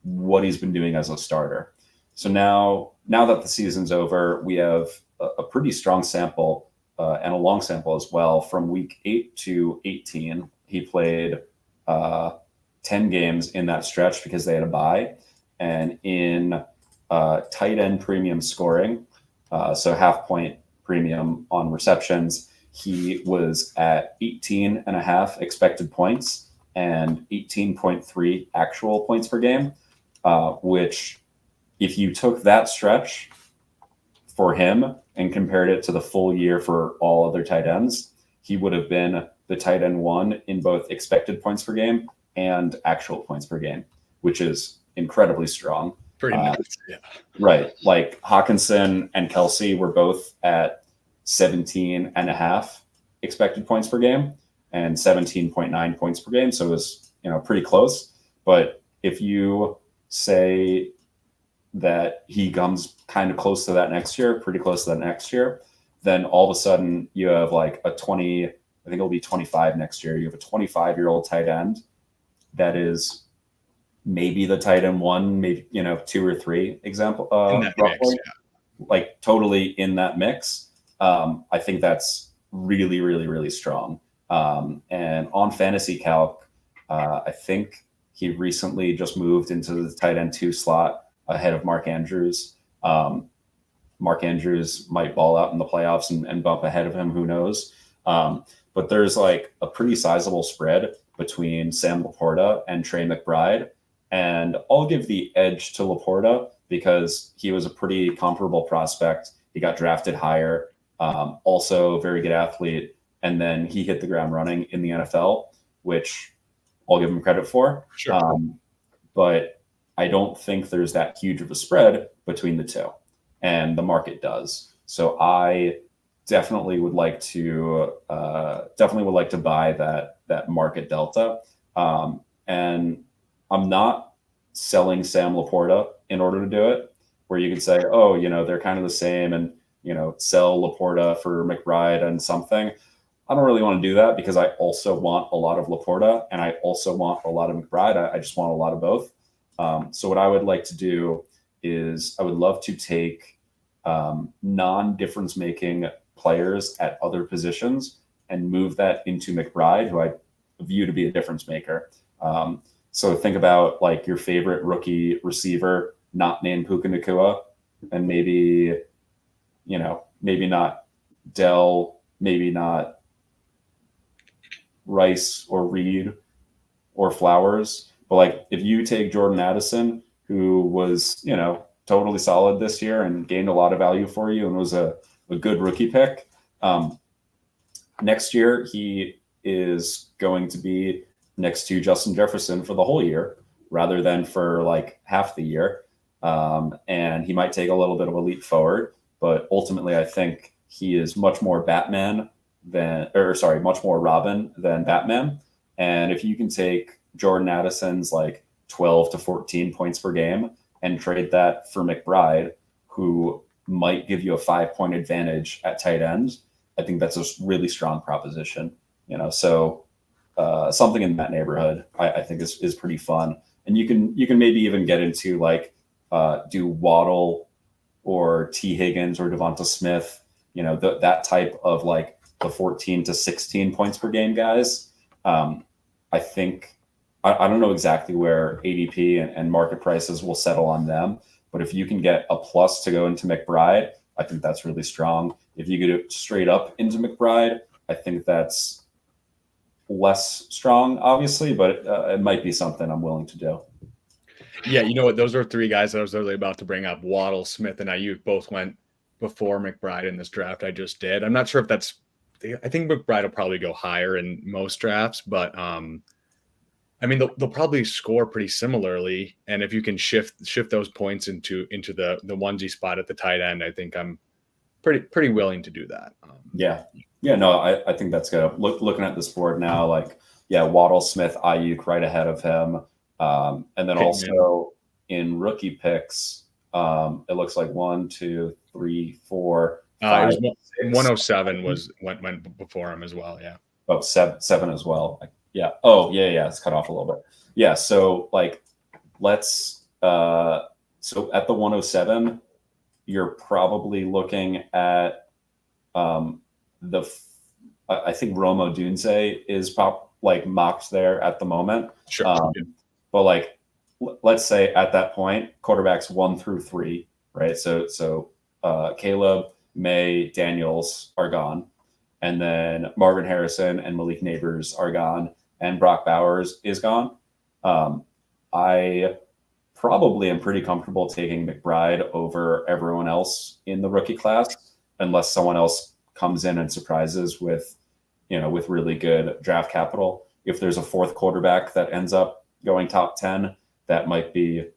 S3: what he's been doing as a starter. So now that the season's over, we have a pretty strong sample and a long sample as well. From week 8 to 18, he played 10 games in that stretch because they had a bye. And in tight end premium scoring, so half point premium on receptions, he was at 18.5 expected points and 18.3 actual points per game, which if you took that stretch for him and compared it to the full year for all other tight ends, he would have been the tight end 1 in both expected points per game and actual points per game, which is incredibly strong.
S2: Pretty nuts, yeah.
S3: Right. Like Hawkinson and Kelce were both at 17.5 expected points per game and 17.9 points per game. So it was, pretty close. But if you say that he comes kind of close to that next year, pretty close to that next year, then all of a sudden you have like a 20, I think it'll be 25 next year. You have a 25-year-old tight end that is maybe the tight end 1, maybe 2 or 3 example,
S2: mix, yeah.
S3: Like totally in that mix. I think that's really, really, really strong. And on Fantasy Calc, I think he recently just moved into the tight end 2 slot ahead of Mark Andrews. Mark Andrews might ball out in the playoffs and bump ahead of him. Who knows? But there's like a pretty sizable spread between Sam Laporta and Trey McBride. And I'll give the edge to Laporta because he was a pretty comparable prospect. He got drafted higher, also very good athlete. And then he hit the ground running in the NFL, which I'll give him credit for.
S2: Sure.
S3: But I don't think there's that huge of a spread between the two, and the market does. So I definitely would like to buy that market delta. And I'm not selling Sam Laporta in order to do it, where you could say, they're kind of the same, and sell Laporta for McBride and something. I don't really want to do that because I also want a lot of Laporta and I also want a lot of McBride. I just want a lot of both. So what I would like to do is I would love to take non-difference making players at other positions and move that into McBride, who I view to be a difference maker. So think about like your favorite rookie receiver, not named Puka Nacua, and maybe not Dell, maybe not Rice or Reed or Flowers. But like if you take Jordan Addison, who was, totally solid this year and gained a lot of value for you and was a good rookie pick. Next year, he is going to be next to Justin Jefferson for the whole year rather than for like half the year. And he might take a little bit of a leap forward, but ultimately I think he is much more much more Robin than Batman. And if you can take Jordan Addison's like 12 to 14 points per game and trade that for McBride, who might give you a 5-point advantage at tight end, I think that's a really strong proposition. So something in that neighborhood, I think is pretty fun. And you can maybe even get into like do Waddle or T Higgins or Devonta Smith, that type of like the 14 to 16 points per game guys. I think I don't know exactly where ADP and market prices will settle on them, but if you can get a plus to go into McBride, I think that's really strong. If you get it straight up into McBride, I think that's less strong, obviously, but it might be something I'm willing to do.
S2: Yeah, you know what? Those are three guys that I was literally about to bring up. Waddle, Smith, and Ayuk both went before McBride in this draft I just did. I'm not sure if that's – I think McBride will probably go higher in most drafts, but I mean, they'll probably score pretty similarly. And if you can shift those points into the onesie spot at the tight end, I think I'm pretty willing to do that.
S3: No, I think that's good. Looking at this board now, like, Waddle, Smith, Ayuk right ahead of him. And then also in rookie picks, it looks like 1, 2, 3, 4, 5, 6,
S2: 107 went before him as well. Yeah.
S3: Oh, seven as well. Yeah. Oh, yeah. It's cut off a little bit. Yeah. So like, let's, so at the 107, you're probably looking at, I think Rome Odunze is mocked there at the moment.
S2: Sure.
S3: But like, let's say at that point, quarterbacks 1 through 3, right? So Caleb, May, Daniels are gone. And then Marvin Harrison and Malik Neighbors are gone. And Brock Bowers is gone. I probably am pretty comfortable taking McBride over everyone else in the rookie class, unless someone else comes in and surprises with really good draft capital. If there's a fourth quarterback that ends up going top 10, that might be,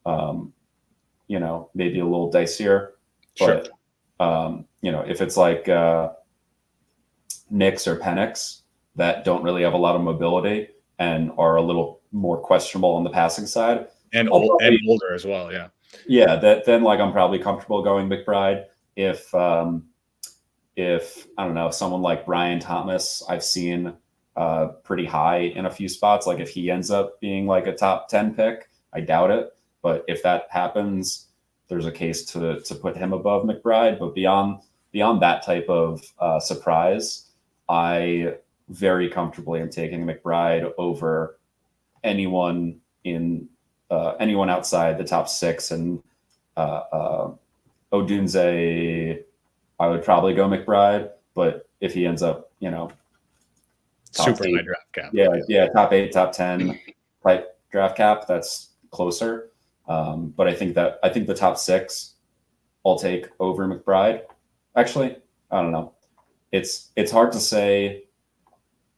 S3: maybe a little dicier.
S2: Sure.
S3: But, if it's like Knicks or Penix that don't really have a lot of mobility and are a little more questionable on the passing side.
S2: And older as well, yeah.
S3: Yeah, then like I'm probably comfortable going McBride. If I don't know, someone like Brian Thomas, I've seen pretty high in a few spots. Like if he ends up being like a top 10 pick, I doubt it. But if that happens, there's a case to put him above McBride. But beyond that type of surprise, I very comfortably am taking McBride over anyone outside the top 6. And Odunze, I would probably go McBride, but if he ends up,
S2: super high draft cap.
S3: Yeah, top 8, top 10 type draft cap, that's closer. But I think the top 6 I'll take over McBride. Actually, I don't know. It's hard to say.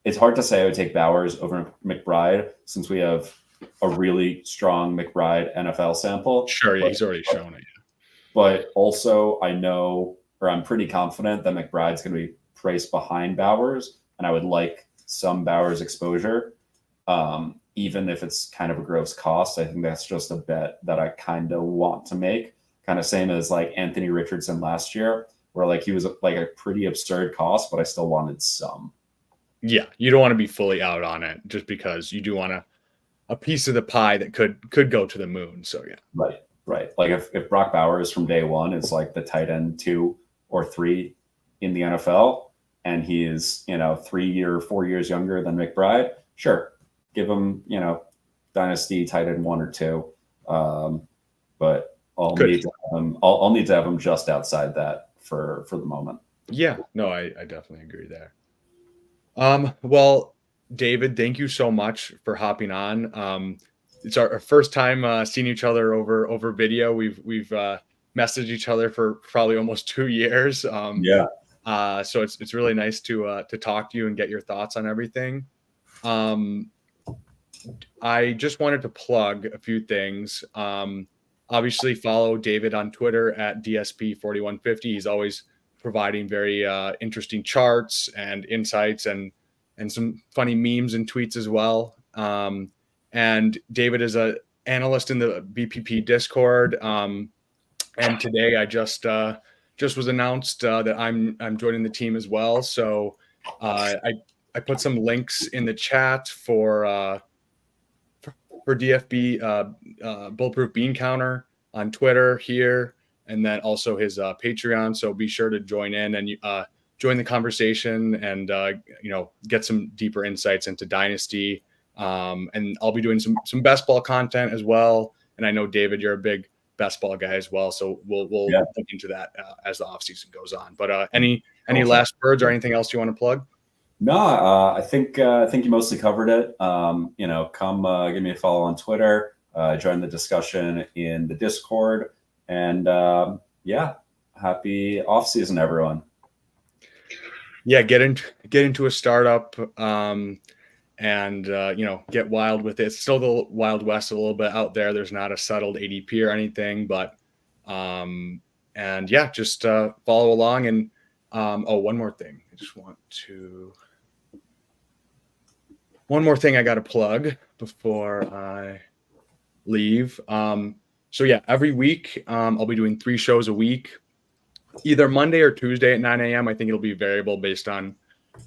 S3: It's hard to say I would take Bowers over McBride since we have a really strong McBride NFL sample.
S2: Sure, yeah, he's already shown it.
S3: But also I know, or I'm pretty confident that McBride's going to be priced behind Bowers, and I would like some Bowers exposure, even if it's kind of a gross cost. I think that's just a bet that I kind of want to make. Kind of same as like Anthony Richardson last year, where like he was like a pretty absurd cost, but I still wanted some.
S2: Yeah, you don't want to be fully out on it just because you do want a piece of the pie that could go to the moon. So yeah.
S3: Right. Like if Brock Bowers from day one is like the tight end 2 or 3 in the NFL, and he is 4 years younger than McBride, sure, give him Dynasty tight end 1 or 2. But I'll need to have him just outside that for the moment.
S2: Yeah, no, I definitely agree there. Well, David, thank you so much for hopping on. It's our first time seeing each other over video. We've messaged each other for probably almost 2 years. So it's really nice to talk to you and get your thoughts on everything. I just wanted to plug a few things. Obviously, follow David on Twitter at DSP4150. He's always providing very interesting charts and insights and some funny memes and tweets as well. And David is an analyst in the BPP Discord. And today I just was announced that I'm joining the team as well. So I put some links in the chat for DFB Bulletproof Bean Counter on Twitter here, and then also his Patreon. So be sure to join in and join the conversation and get some deeper insights into Dynasty. And I'll be doing some best ball content as well. And I know, David, you're a big best ball guy as well. So we'll look into that as the off season goes on. But any last words or anything else you want to plug?
S3: No, I think you mostly covered it. Come give me a follow on Twitter, join the discussion in the Discord, and happy off season, everyone.
S2: Yeah, get into a startup, and get wild with it. It's still the Wild West a little bit out there. There's not a settled ADP or anything, but just follow along. And one more thing, one more thing I got to plug before I leave. Every week I'll be doing 3 shows a week, either Monday or Tuesday at 9 a.m. I think it'll be variable based on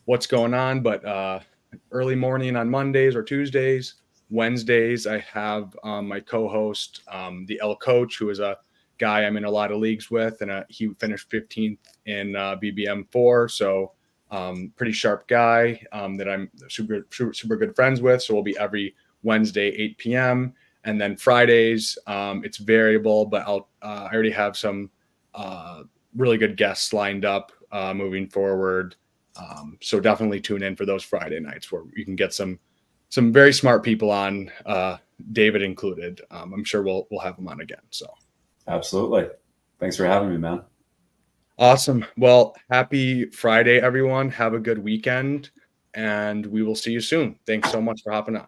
S2: what's going on, but early morning on Mondays or Tuesdays. Wednesdays, I have my co-host, the L Coach, who is a guy I'm in a lot of leagues with, and he finished 15th in BBM4. So pretty sharp guy that I'm super good friends with. So we'll be every Wednesday, 8 p.m. And then Fridays, it's variable, but I already have some really good guests lined up moving forward. So definitely tune in for those Friday nights where you can get some very smart people on, David included. I'm sure we'll have him on again. So
S3: absolutely. Thanks for having me, man.
S2: Awesome. Well, happy Friday, everyone. Have a good weekend, and we will see you soon. Thanks so much for hopping on.